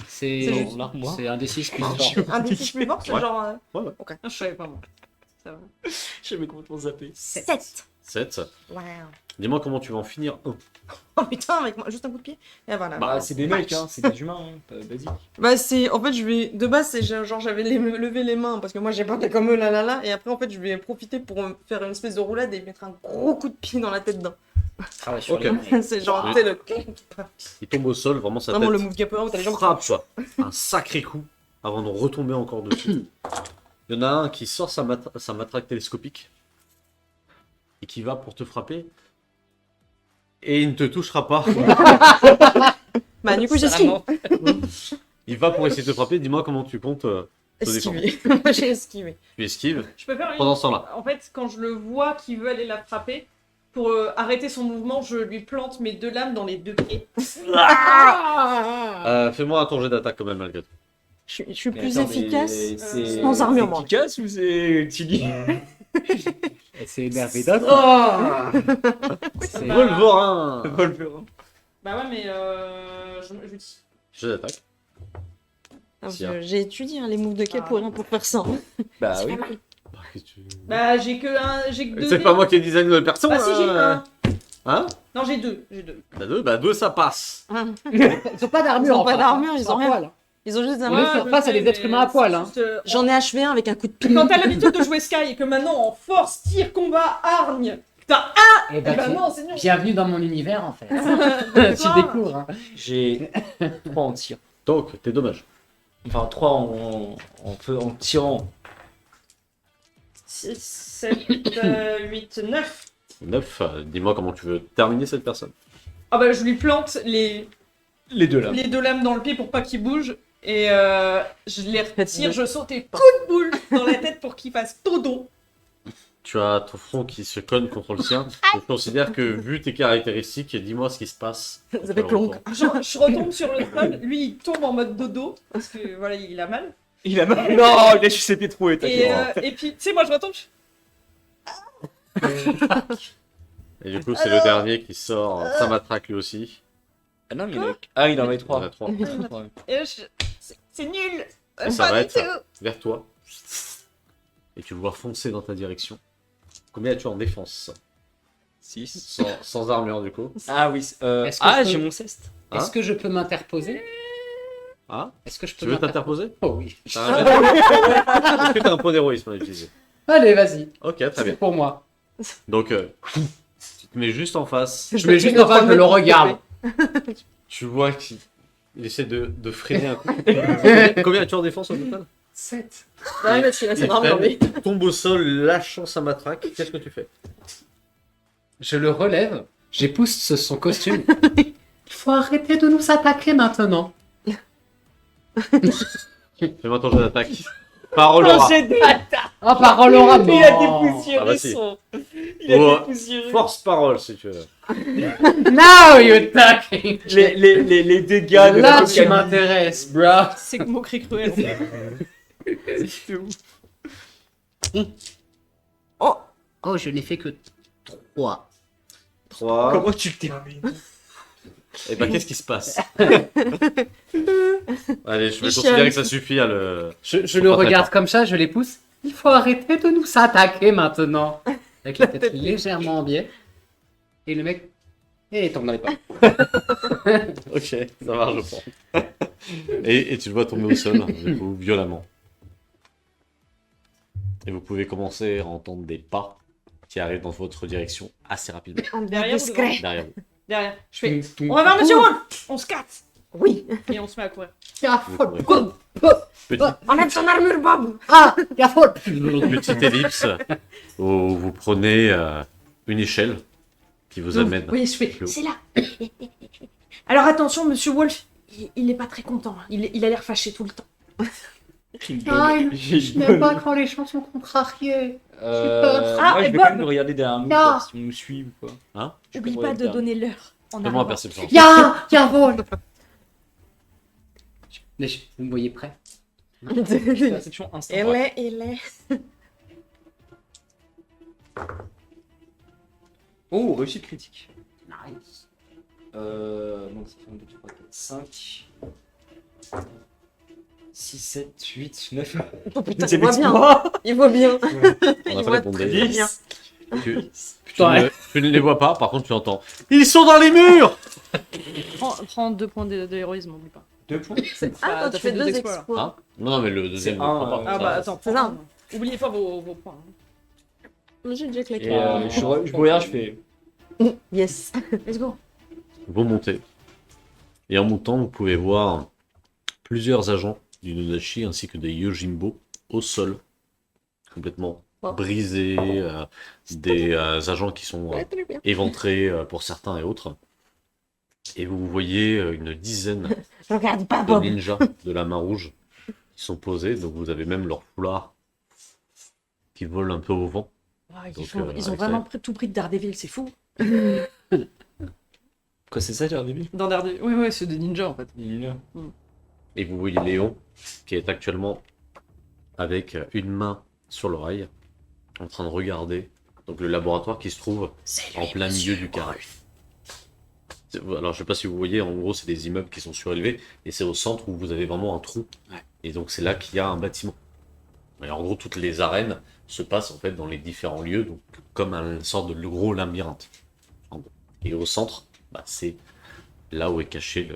C'est C'est juste- l'armoire. c'est un des 6 plus fort. Un des 6 plus fort, c'est Ouais. genre. Ah, je savais pas moi. Ça va. J'avais complètement zappé. 7. 7. Wow. Dis-moi comment tu vas en finir un. Oh putain, avec moi, juste un coup de pied. Et voilà. Bah, c'est des mecs, hein, c'est des humains, hein, pas basique. Bah c'est, en fait je vais, de base c'est genre j'avais levé les mains parce que moi j'ai pas fait comme eux là, et après en fait je vais profiter pour faire une espèce de roulade et mettre un gros coup de pied dans la tête d'un. Ah ouais, sur Ok. les- C'est genre, Oui. tu sais, le... Il tombe au sol, vraiment sa Vraiment tête. le move capoeira où t'as les jambes... Frappe un sacré coup avant de retomber encore dessus. Il y en a un qui sort sa matraque télescopique et qui va pour te frapper. Et il ne te touchera pas. Bah du coup j'esquive. Il va pour essayer de te frapper. Dis-moi comment tu comptes te défendre. Esquiver. J'ai esquivé. Tu esquives Je peux faire une. pendant ce temps-là. En fait, quand je le vois qui veut aller la frapper, pour arrêter son mouvement, je lui plante mes 2 lames dans les 2 pieds. Fais-moi un tour jet d'attaque quand même malgré tout. Je suis Mais plus attends, mais efficace c'est- sans armure, c'est moi. Kick-Ass ou c'est Tilly? Elle s'est énervée d'un coup. C'est- Bah, Wolverine. Wolverine. Bah ouais, mais je lui dis. Jet d'attaque. Ah, Tiens. j'ai étudié hein, les moves de Kay Ah. pour faire ça. Bah oui. Bah j'ai que 2 C'est pas moi qui ai design le perso. Ah si, j'ai un. Hein? Non, j'ai 2. T'as 2? Bah 2 ça passe. Ils ont pas d'armure. Ils ont en pas fait, d'armure, hein. ils Ils sont ont à rien. poil, hein. Ils ont juste des On armures. est faire face à des êtres humains à poil, hein. J'en ai achevé un avec un coup de pied. Quand t'as l'habitude de jouer Sky et que maintenant en force, tir, combat, hargne, putain, Eh ben, bah tu- non, c'est nul. bienvenue dans mon univers en fait. Tu Ah. découvres. Hein. J'ai 3 en tir. Donc, t'es dommage. Enfin, 3 en tirant. 6, 7, 8, 9. 9, dis-moi comment tu veux terminer cette personne. Ah bah je lui plante Les 2 là. les 2 lames dans le pied pour pas qu'il bouge. Et je les retire, je saute et coup de boule dans la tête pour qu'il fasse todo. Tu as ton front qui se cogne contre le sien. Je considère que, vu tes caractéristiques, dis-moi ce qui se passe. Ça fait long. Je retombe sur le sol, lui il tombe en mode dodo, parce que voilà, il a mal. Il a mal. Non, il a su ses pieds troués, Et, t'inquiète. et puis, tu sais, moi je retombe. Et du coup, c'est le dernier qui sort sa matraque lui aussi. Ah non, mais il en avait Il y en a 3. 3. Et c'est nul. Il s'arrête vers toi. Et tu le vois foncer dans ta direction. Combien as-tu en défense? 6. Sans armure du coup. Ah oui. Est-ce que Ah, je j'ai peux- mon ceste. Hein? Est-ce que je peux m'interposer? Ah, Est-ce que je peux tu veux t'interposer? Oh oui. T'as un jet de- Est-ce que t'as un point d'héroïsme à utiliser? Allez, vas-y. Ok, très bien. C'est pour moi. Donc, tu te mets juste en face. Je mets juste en face, je le regarde. Tu vois qu'il essaie de freiner un coup. Combien as-tu en défense au total? 7. Ouais, mais c'est Il armure, mais. tombe au sol, lâchant sa matraque. Qu'est-ce que tu fais? Je le relève, j'épousse son costume. Il faut arrêter de nous attaquer maintenant. Fais-moi ton jeu d'attaque. Parole aura. Oh, parole aura, Il a non. Ah bah si. Il a Oh, dépoussiéré. Force parole si tu veux. Now you attacking. Les dégâts de Là, la tu m'intéresses, bro. C'est que moquerie cruelle. Oh, je n'ai fait que 3. 3. Comment tu le termines? Et bah qu'est-ce qui se passe? Allez, je vais Il considérer chiale. que ça suffit à le... Je le Pas très regarde fort. comme ça, je les pousse. Il faut arrêter de nous attaquer maintenant. Avec la tête légèrement en biais. Et le mec. Et il tombe dans les pommes. Ok, ça marche, je prends. Et tu le vois tomber au sol, du coup, violemment. Et vous pouvez commencer à entendre des pas qui arrivent dans votre direction assez rapidement. Derrière ou Discret. Derrière vous. Derrière. Je fais. On va voir Monsieur Wolf. On se casse. Oui. Et on se met à courir. Vous courez. Petite, Enlève son armure, Bob. Ah, il y a folle. petite ellipse où vous prenez une échelle qui vous amène. Oui, je fais. plus haut. C'est là. Alors attention, Monsieur Wolf, il est pas très content. Hein. Il a l'air fâché tout le temps. Ah, je n'aime pas quand les gens sont contrariés. Ah, Moi, et je vais Bob. quand même regarder derrière nous, Non. voir si on nous suit ou quoi. Hein? Oublie peux pas regarder de derrière donner l'heure. En Fais-moi arrivant. un perception. Ya vol. Mais vous me voyez prêt? Perception instant. Il est. Oh, réussite critique. Nice. Donc ça fait 1, 2, 3, 4, 5. 6, 7, 8, 9. Oh putain, C'est il voit bien. l'exploit. Il voit bien. On Il a pas voit les bons très dés. bien. Tu ne les vois pas, par contre tu entends. Ils sont dans les murs! Prends 2 points d'héroïsme, oublie pas. 2 points. Ah, t'as tu fait fais deux 2 exploits, là. exploits. Hein? Non, mais le deuxième. C'est ne un, prend pas. Ah Ça bah va. attends, C'est ça. Oubliez pas vos points. hein. J'ai déjà Et claqué. je regarde, je fais. Yes. Let's go. Vous montez. Et en montant, vous pouvez voir plusieurs agents du Nodashi ainsi que des Yojimbo au sol, complètement Oh. brisés, des agents qui sont éventrés pour certains et autres. Et vous voyez une dizaine Regarde pas, de Bob. ninjas de la main rouge qui sont posés. Donc vous avez même leur foulard qui vole un peu au vent. Ouais, Donc, ils ont avec vraiment ça- tout pris de Daredevil, c'est fou. Quoi, c'est ça, Daredevil? Dans Daredevil, ouais, c'est des ninjas en fait. Il est là. Et vous voyez Léon qui est actuellement avec une main sur l'oreille, en train de regarder donc le laboratoire qui se trouve en plein milieu du carré. Alors je sais pas si vous voyez, en gros c'est des immeubles qui sont surélevés et c'est au centre où vous avez vraiment un trou. Ouais. Et donc c'est là qu'il y a un bâtiment. Et en gros toutes les arènes se passent en fait dans les différents lieux, donc comme une sorte de gros labyrinthe. En gros. Et au centre, bah, c'est là où est caché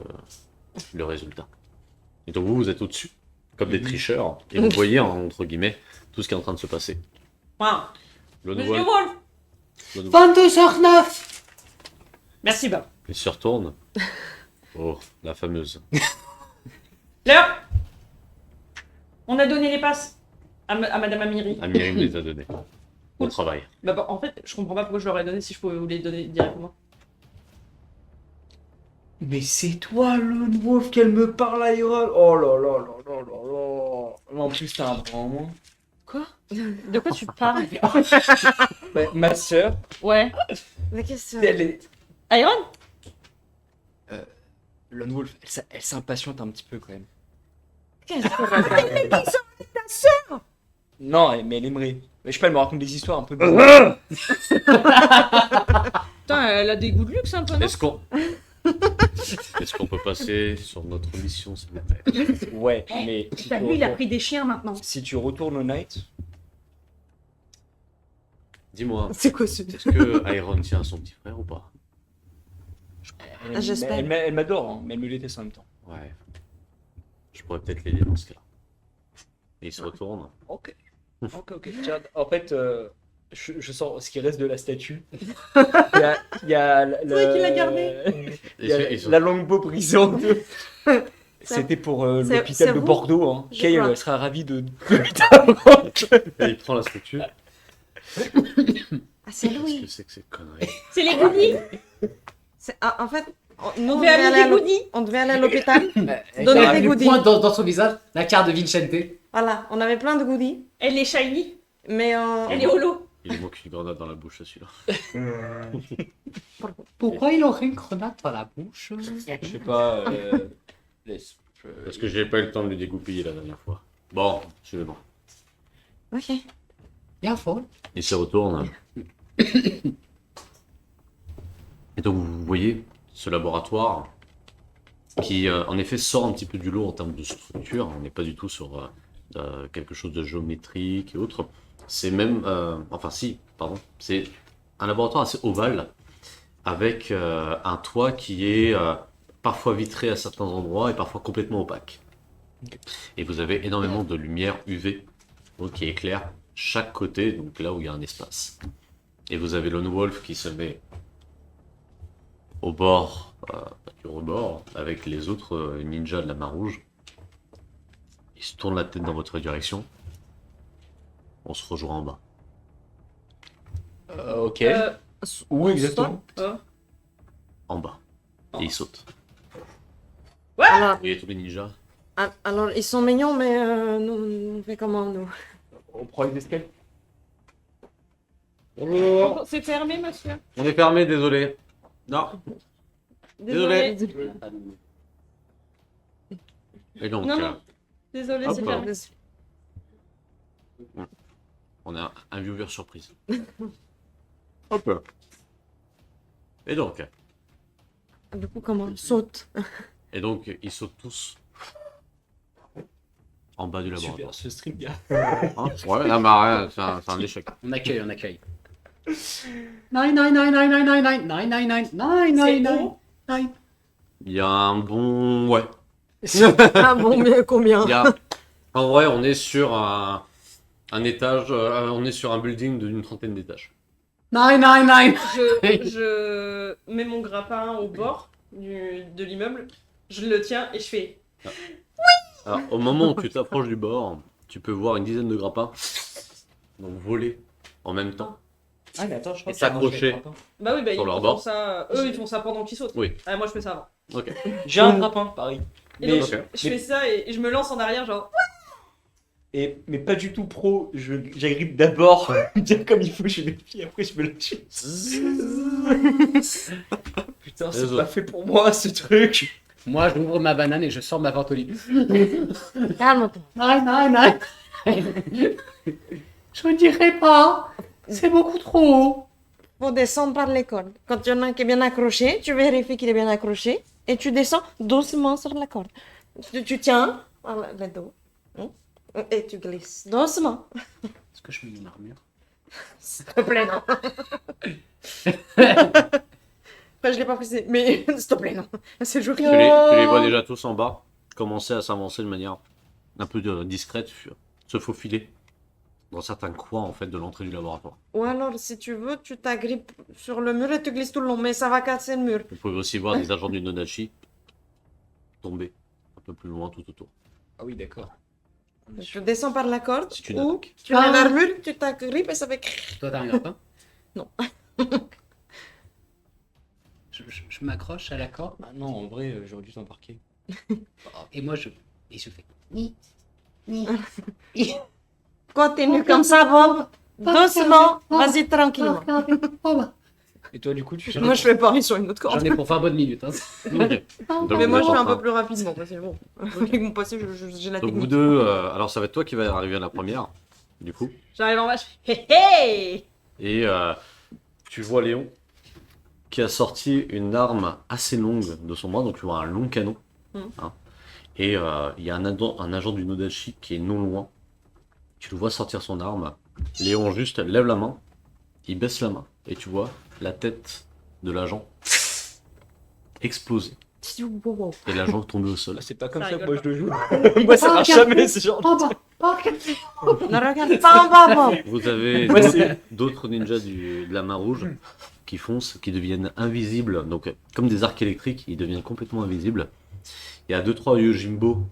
le résultat. Et donc vous êtes au-dessus, comme des tricheurs, et vous voyez entre guillemets tout ce qui est en train de se passer. Wow. Le Monsieur nouveau, Wolf. le nouveau- 22h09. Merci, Bob. il se retourne. Oh, la fameuse. L'heure. On a donné les passes à Madame Amiri. Amiri me les a donnés. Bon travail. Bah, en fait, je comprends pas pourquoi je leur ai donné si je pouvais vous les donner directement. Mais c'est toi, Lone Wolf, qu'elle me parle à Iron. Oh là là là là là là. En plus, t'as un bras en moins. Quoi? De quoi tu parles? Bah, ma sœur, Ouais. Mais qu'est-ce elle est. Iron? Lone Wolf, elle s'impatiente un petit peu quand même. qu'est-ce que Non, mais elle aimerait. Mais je sais pas, elle me raconte des histoires un peu. Putain, elle a des goûts de luxe un peu, non? Est-ce qu'on peut passer sur notre mission, s'il vous plaît? Ouais, mais. si Putain, tu lui, il a retournes- pris des chiens maintenant. Si tu retournes au Night, Dis-moi, C'est quoi ce... est-ce que Iron tient à son petit frère ou pas? Ah, j'espère. Elle m'adore, hein, mais elle me déteste en même temps. Ouais. Je pourrais peut-être l'aider dans ce cas-là. Et il se retourne. Ok. Ok. Tiens, en fait, je sors ce qui reste de la statue. Il y a C'est vrai qu'il l'a gardé. Il y a Ils sont- la longbow brisée en deux. C'était pour c'est l'hôpital de vous Bordeaux. Hein. Je Kay, crois. elle sera ravie de Et il prend la statue. Ah, c'est Qu'est-ce Louis. que c'est que ces conneries? C'est les goodies. En fait, nous, On on veut devait aller amener à des l'hô- goodies. on devait aller à l'hôpital. Elle Donnez a des mis goodies. point dans son visage, la carte de Vincente. Voilà, on avait plein de goodies. Elle est shiny. Mais Elle est holo. Il lui manque une grenade dans la bouche, à celui-là. Pourquoi il aurait une grenade dans la bouche? Je sais pas. Laisse. Parce que j'ai pas eu le temps de le dégoupiller la dernière fois. Bon, suivez-moi. Ok. Bien fort. Il se retourne. Et donc vous voyez ce laboratoire qui en effet sort un petit peu du lot en termes de structure. On n'est pas du tout sur quelque chose de géométrique et autres. C'est même... enfin si, pardon. C'est un laboratoire assez ovale avec un toit qui est parfois vitré à certains endroits et parfois complètement opaque. Et vous avez énormément de lumière UV donc, qui éclaire chaque côté, donc là où il y a un espace. Et vous avez Lone Wolf qui se met au bord du rebord avec les autres ninjas de la main rouge. Il se tourne la tête dans votre direction. On se rejoint en bas. Ok. Où on exactement? En bas. Et il saute. Alors, Vous voyez tous les ninjas? alors, ils sont mignons, mais nous, on fait comment, nous? On prend les escaliers. C'est fermé, monsieur. On est fermé, désolé. Non. Désolé. Et donc, Non, non. Désolé, Hop. c'est fermé. on a un viewer surprise. Hop. Et donc, Du coup, comment? On saute. ils sautent tous en bas du laboratoire. Super, ce stream, gars. Hein ouais, non, mais rien, c'est un échec. On accueille, on accueille. 99999999999. Il y a un bon... Ouais. Ah bon, mais combien? Il y a... En vrai, on est sur un étage... on est sur un building d'une trentaine d'étages. 999. Je mets mon grappin au bord de l'immeuble, je le tiens et je fais. Alors, au moment où tu t'approches du bord, tu peux voir une dizaine de grappins donc voler en même temps. Ah, mais attends, je crois Et que ça marche s'accrocher. avec le grappin. Bah oui, bah Sur ils leur font bord. ça. Eux, ils font ça pendant qu'ils sautent. Oui. Ah, moi, je fais ça avant. Ok. J'ai un grappin, pareil. Et Mais donc, je fais ça et je me lance en arrière, genre. mais pas du tout pro. J'agrippe d'abord, bien comme il faut chez les filles, après je me lâche. Putain, c'est Désolé. pas fait pour moi ce truc. Moi, j'ouvre ma banane et je sors ma ventoline. Calme-toi. Non. Je dirais pas. C'est beaucoup trop. Faut descendre par les cordes. Quand il y en a un qui est bien accroché, tu vérifies qu'il est bien accroché et tu descends doucement sur la corde. Tu tiens le dos et tu glisses doucement. Est-ce que je mets une armure? S'il te plaît, non. Enfin, je l'ai pas précisé, mais s'il te plaît, non. C'est le jour Tu les vois déjà tous en bas, commencer à s'avancer de manière un peu discrète, se faufiler dans certains coins en fait de l'entrée du laboratoire. Ou alors, si tu veux, tu t'agrippes sur le mur et tu glisses tout le long, mais ça va casser le mur. Vous pouvez aussi voir des agents du Nodachi tomber un peu plus loin tout autour. Ah oui, d'accord. Tu descends par la corde C'est une ou attaque. tu mets l'armure, tu t'agrippes et ça fait... Toi, t'arrives pas? Non. Je m'accroche à la corde. Bah non, en vrai, j'aurais dû t'embarquer. Et moi, je fais. Continue comme ça, Bob. Doucement, vas-y tranquillement. Et toi, du coup, tu Moi, je fais pareil sur une autre J'en corde. ai pour 20 bonnes minutes. Hein. Donc, Mais vous moi, êtes je fais en un peu train- plus rapidement, parce que bon, avec mon passé, j'ai la Donc vous technique. deux, alors ça va être toi qui va arriver à la première, du coup. J'arrive en bas, je fais hé hé. Et tu vois Léon qui a sorti une arme assez longue de son bras, donc tu vois un long canon. Mhm. Hein. Et il y a un agent du Nodachi qui est non loin. Tu le vois sortir son arme. Léon juste lève la main, il baisse la main, et tu vois la tête de l'agent exploser. Et l'agent tomber au sol. Ah, c'est pas comme Ça ça que rigole moi je le joue. Moi ça marche jamais ce genre de truc. Ne regarde pas en bas, Bob. Vous avez Ouais, d'autres ninjas de la main rouge qui foncent, qui deviennent invisibles. Donc, comme des arcs électriques, ils deviennent complètement invisibles. Il y a 2-3 Yojimbo,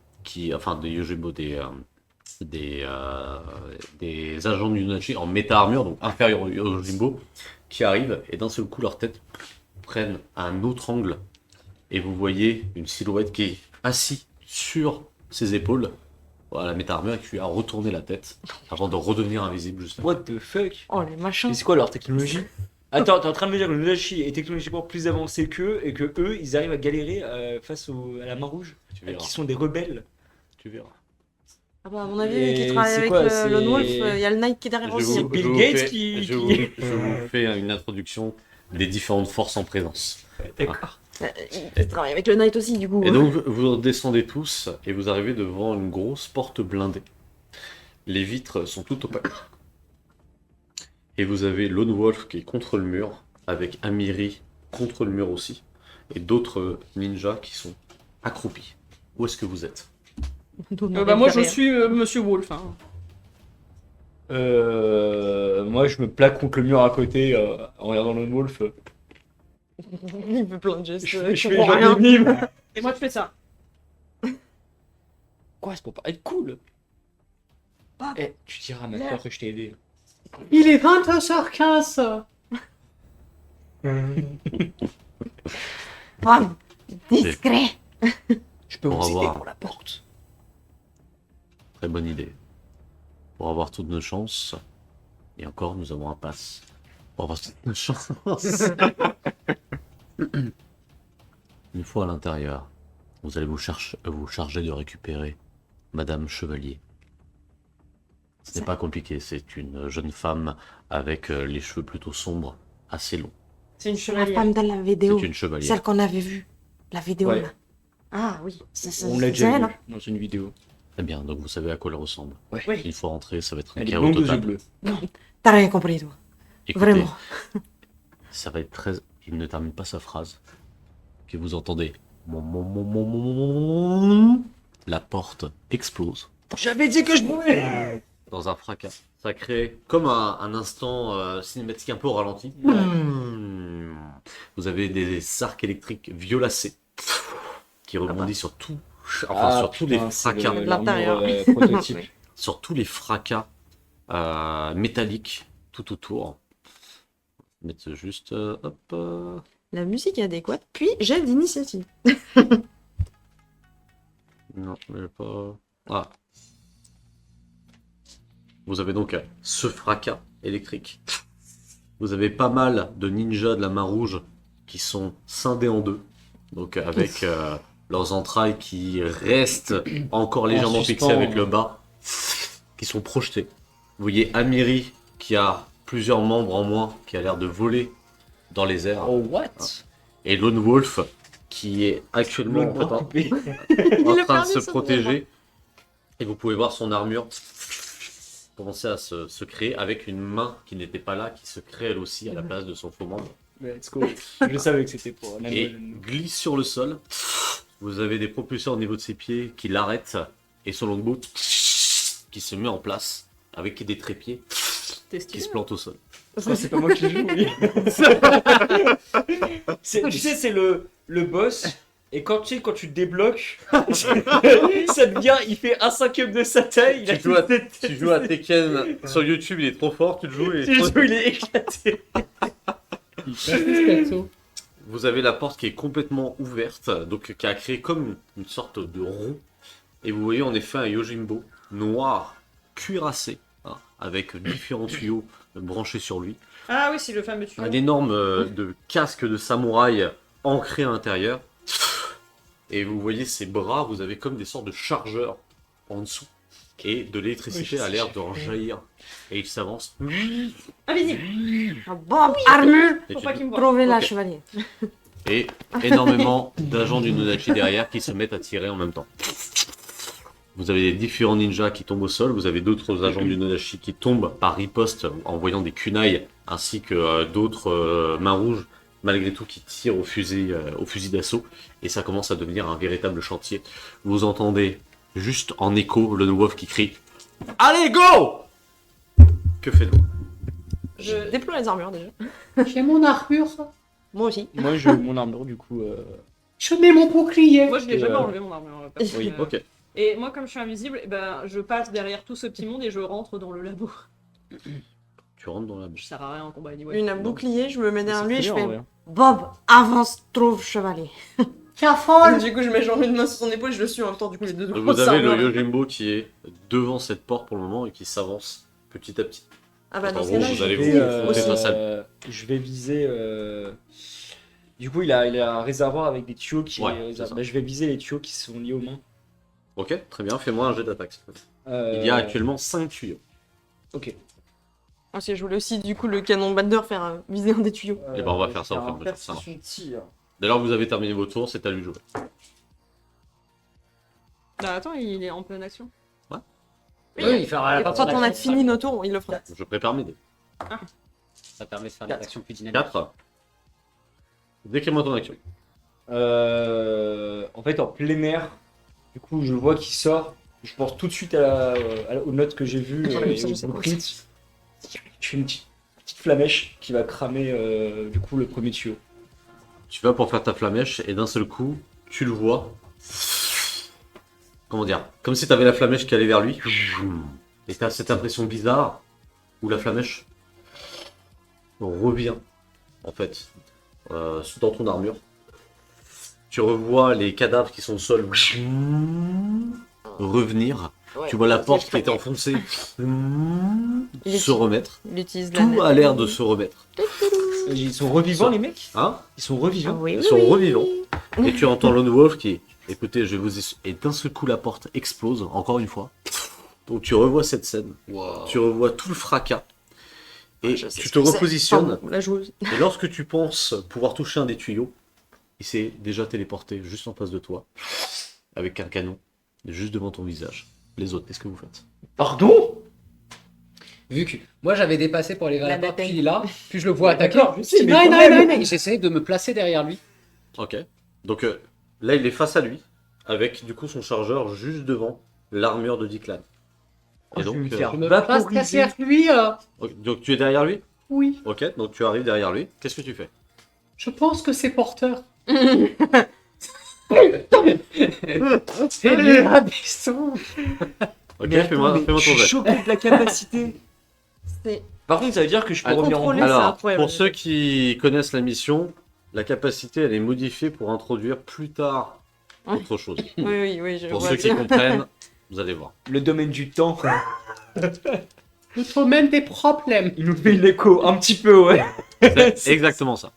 enfin des Yojimbo, des agents du Nodachi en méta-armure, donc inférieurs aux Yojimbo, qui arrivent et d'un seul coup leurs têtes prennent un autre angle. Et vous voyez une silhouette qui est assise sur ses épaules. Voilà, la méta-armure qui lui a retourné la tête avant de redevenir invisible juste après. What the fuck? Oh, les machins. Et c'est quoi leur technologie? Attends, t'es en train de me dire que le Nodachi est technologiquement plus avancé qu'eux et que eux ils arrivent à galérer face à la main rouge, Tu verras. qui sont des rebelles. Tu verras. Ah bah, à mon avis, Et qui travaille c'est avec quoi, le c'est- Lone Wolf, il y a le Nike qui est derrière Je aussi. vous- hein. Bill je vous Gates fais- qui- je vous fais une introduction des différentes forces en présence. D'accord. Il travaille avec le Knight aussi, du coup. Et donc vous descendez tous et vous arrivez devant une grosse porte blindée. Les vitres sont toutes opaques. Et vous avez Lone Wolf qui est contre le mur, avec Amiri contre le mur aussi, et d'autres ninjas qui sont accroupis. Où est-ce que vous êtes? Bah moi je suis Monsieur Wolf. Hein. Moi je me plaque contre le mur à côté en regardant le Wolf. Il fait plein de gestes. Je je fais comprends genre rien. des mimes. Et moi je fais ça. Quoi, c'est pour pas être cool? Eh, tu diras à ma soeur que je t'ai aidé. Il est 20h15. Bob, discret. Je peux Pour vous aider avoir- pour la porte. Très bonne idée. Pour avoir toutes nos chances, et encore nous avons un pass. Pour avoir toutes nos chances. Une fois à l'intérieur, vous allez vous charger de récupérer Madame Chevalier. Ce n'est pas compliqué, c'est une jeune femme avec les cheveux plutôt sombres, assez longs. C'est une La chevalière. femme de la vidéo. C'est une chevalière. Celle qu'on avait vue. La vidéo, Ouais. là. Ah oui, c'est On l'a c'est déjà elle, vu hein. dans une vidéo. Très bien, donc vous savez à quoi elle ressemble. Ouais. Oui. Une fois rentrée, ça va être un Elle est chaos blonde aux yeux total. bleus. T'as rien compris, toi. Écoutez, Vraiment. ça va être très... Il ne termine pas sa phrase. Que vous entendez. La porte explose. J'avais dit que je pouvais. Dans un fracas. Ça crée comme un instant cinématique un peu au ralenti. Vous avez des arcs électriques violacés qui rebondissent sur tout, enfin, sur tous les fracas, De l'intérieur. prototype. Oui. sur tous les fracas métalliques tout autour. Mettre juste, hop. La musique est adéquate, puis j'ai d'initiative. Non, mais pas. Ah. Vous avez donc ce fracas électrique. Vous avez pas mal de ninjas de la main rouge qui sont scindés en deux. Donc avec leurs entrailles qui restent encore légèrement suspens. fixées avec le bas, qui sont projetés. Vous voyez Amiri qui a plusieurs membres en moins, qui a l'air de voler dans les airs. Oh, what? Et Lone Wolf qui est actuellement en train de perdu se son protéger. Et vous pouvez voir son armure commencer à se créer avec une main qui n'était pas là, qui se crée elle aussi à la place de son faux membre. Let's go. Je savais que c'était pour un Et animal. glisse sur le sol. Vous avez des propulseurs au niveau de ses pieds qui l'arrêtent. Et son longbow qui se met en place avec des trépieds T'es qui stylé. se plantent au sol. Ça, c'est pas moi qui joue, oui. Tu sais, c'est le boss. Et quand tu te débloques, ça devient, il fait 1/5 de sa taille. Tu joues, tu joues à Tekken sur YouTube, il est trop fort, tu le joues et il est éclaté. Il passe ce perso. vous avez la porte qui est complètement ouverte, donc qui a créé comme une sorte de rond. Et vous voyez en effet un Yojimbo noir, cuirassé, hein, avec différents tuyaux branchés sur lui. Ah oui, c'est le fameux tuyau. Un énorme de casque de samouraï ancré à l'intérieur. Et vous voyez ses bras, vous avez comme des sortes de chargeurs en dessous. Et de l'électricité a l'air de jaillir. Et il s'avance. Invisible. Bob, armure, Et, Faut tu- pas qu'il me voit. trouvez la Ok. chevalier. et énormément d'agents du Nodachi derrière qui se mettent à tirer en même temps. Vous avez des différents ninjas qui tombent au sol. Vous avez d'autres agents du Nodachi qui tombent par riposte en voyant des kunai. Ainsi que d'autres mains rouges, malgré tout, qui tirent au fusil d'assaut. Et ça commence à devenir un véritable chantier. Vous entendez juste en écho le Wolf qui crie « Allez, go !» Que faites-vous? Je... Déploie les armures déjà. J'ai mon armure. Moi aussi. Moi, je mon armure, du coup. Je mets mon bouclier. Moi, je l'ai jamais Euh, enlevé mon armure. perso. Oui, ok. Et moi, comme je suis invisible, eh ben, je passe derrière tout ce petit monde et je rentre dans le labo. Tu rentres dans la Je sers à rien en combat anyway. Une bouclier, je me mets derrière lui et je Très bien, fais en vrai. Bob, avance, trouve chevalier. Tiens, folle. Du coup, je mets genre une main sur son épaule et je le suis en même temps. Du coup, les deux Donc vous avez le Yojimbo qui est devant cette porte pour le moment et qui s'avance petit à petit. Ah bah dans En ce gros, cas-là, vous je allez vais vous aussi. faites la salle. Je vais viser. Du coup, il a un réservoir avec des tuyaux qui. Ouais, c'est ça. Bah, je vais viser les tuyaux qui sont liés aux mains. Ok, très bien, fais-moi un jet d'attaque. Il y a actuellement 5 tuyaux. Ok. Ah, si je voulais aussi du coup le canon Bander faire viser un des tuyaux. Eh ben, on va faire ça au fur et à mesure, ça Précision de tir. Dès lors que vous avez terminé vos tours, c'est à lui de jouer. Bah, attends, il est en pleine action. Oui, il fera la Quand on a fini nos tours, il le fera. Je prépare mes dés. Ça permet de faire des actions plus dynamiques. 4. Décris-moi ton action. En fait, en plein air, du coup, je vois qu'il sort. Je pense tout de suite aux notes que j'ai vues Ouais, et ça, je au sais blueprint. Je fais une petite flamèche qui va cramer du coup le premier tuyau. Tu vas pour faire ta flamèche et d'un seul coup, tu le vois. Comment dire? Comme si tu avais la flamèche qui allait vers lui. Et tu as cette impression bizarre où la flamèche revient en fait dans ton armure. Tu revois les cadavres qui sont au sol revenir. Ouais, Tu vois la c'est porte le qui était paquet. enfoncée Il est- se remettre. Il utilise la Tout nette. a l'air de se remettre. Ils sont revivants, les mecs? Hein? Ils sont Ah revivants. oui, Ils oui, sont oui. revivants. Et tu entends Lone Wolf qui, écoutez, je vous et d'un seul coup la porte explose encore une fois. Donc tu revois cette scène, tu revois tout le fracas et Je sais tu ce te que c'est. repositionnes. Pardon, la joueuse. Et lorsque tu penses pouvoir toucher un des tuyaux, il s'est déjà téléporté juste en face de toi avec un canon juste devant ton visage. Les autres, qu'est-ce que vous faites? Pardon? Vu que moi j'avais dépassé pour aller vers la La porte, bataille. puis il est là, puis je le vois attaquer. D'accord, je sais, mais Non, quand non, même. non, non. J'essaie de me placer derrière lui. Ok. Donc là, il est face à lui avec du coup son chargeur juste devant l'armure de Declan. Et Je vais donc, me faire Je me place vaporiser. derrière lui. donc tu es derrière lui? Oui, Ok, donc tu arrives derrière lui. Qu'est-ce que tu fais? je pense que c'est porteur. C'est lui rabaissant. Ok, Mais attends, fais-moi mais ton je suis jet. choqué de la capacité. C'est Par contre, ça veut dire que je peux Ah, revenir en contrôler. bas. c'est Alors, incroyable. pour ceux qui connaissent la mission, la capacité elle est modifiée pour introduire plus tard Ouais. autre chose. Oui, oui, oui, je Pour vois ceux qui bien. comprennent, vous allez voir. Le domaine du temps. Nous te même des problèmes. Il nous fait l'écho, un petit peu, ouais. C'est exactement ça.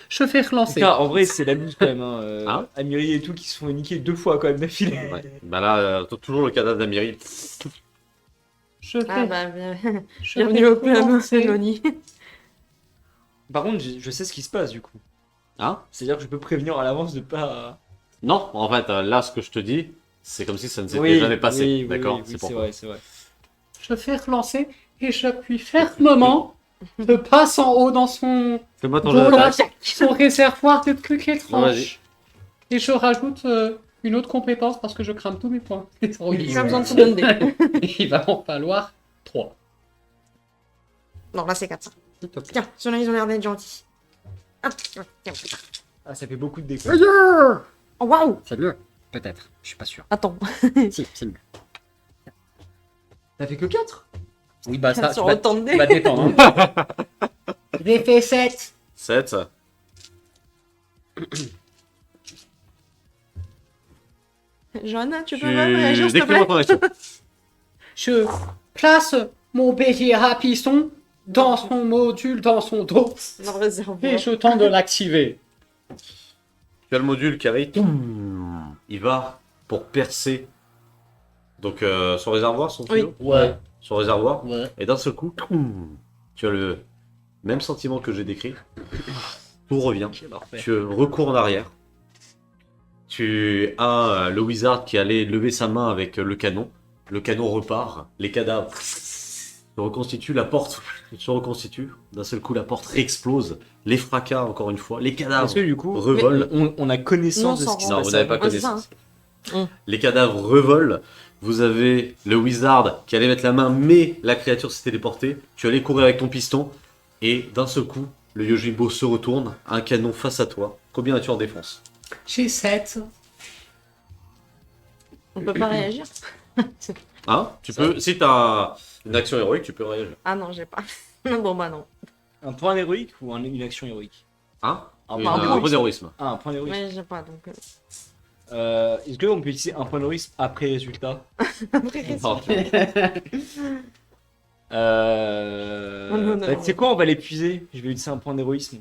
Je vais relancer. Putain, en vrai, c'est la loose quand même. Hein. Hein Amiri et tout qui se font niquer 2 fois quand même d'affilée. Ouais. Bah là, toujours le cadavre d'Amiri. Je vais, Ah bah, bien. je vais Bienvenue au club, relancer. Loni. Par contre, je sais ce qui se passe du coup. Hein? C'est-à-dire que je peux prévenir à l'avance de pas. Non, en fait, là, ce que je te dis, c'est comme si ça ne s'était jamais passé. oui, D'accord? oui, C'est c'est pourquoi. vrai, c'est vrai. Je vais relancer et j'appuie fermement de passe en haut dans son, Fais-moi ton jeu dans d'attaque. son réservoir de trucs vas-y. étranges. Et je rajoute une autre compétence parce que je crame tous mes points. Tu as besoin de seconde dé. Il va en falloir 3. Non, là, c'est 400. Tiens, ceux-là, ils ont l'air d'être gentils. Ah, tiens. Ah, ça fait beaucoup de déco. Oh, waouh! C'est mieux. Peut-être. Je suis pas sûr. Attends, Si, c'est mieux. Ça fait que 4? Oui, bah ça, sur autant de tu dés. vas te détendre. Hein. J'ai fait 7. 7. Johanna, tu peux même réagir, s'il te Décris-moi plaît? ton action. Je place mon bélier à piston dans son module, dans son dos, Dans le réservoir. et je tente de l'activer. Tu as le module qui arrive. Il va pour percer. Donc, son réservoir, son tuyau. Ouais. Son réservoir. Ouais. Et d'un seul coup, tu as le même sentiment que j'ai décrit. Tout revient. Tu recours en arrière. Tu as le wizard qui allait lever sa main avec le canon. Le canon repart. Les cadavres se reconstituent. La porte se reconstitue. D'un seul coup, la porte explose. Les fracas, encore une fois. Les cadavres Est-ce que du coup, revolent. on a connaissance Non, de ce qui se sans Non, passe vous n'avez pas Ouais, c'est ça, connaissance. hein. Les cadavres revolent. Vous avez le wizard qui allait mettre la main, mais la créature s'est téléportée. Tu allais courir avec ton piston. Et d'un seul coup, le Yojimbo se retourne. Un canon face à toi. Combien as-tu en défense? J'ai 7. On peut pas réagir? Hein? Tu peux, si t'as une action héroïque, tu peux réagir. Ah non, j'ai pas. Bon, bah non. Un point héroïque ou une action héroïque? Hein? Un Une- point un héroïque. point d'héroïsme. Ah, un point héroïque. Ouais, j'ai pas, donc... Est-ce qu'on peut utiliser un point d'héroïsme après résultat? Après, Non. non, non. Tu sais quoi, on va l'épuiser. Je vais utiliser un point d'héroïsme.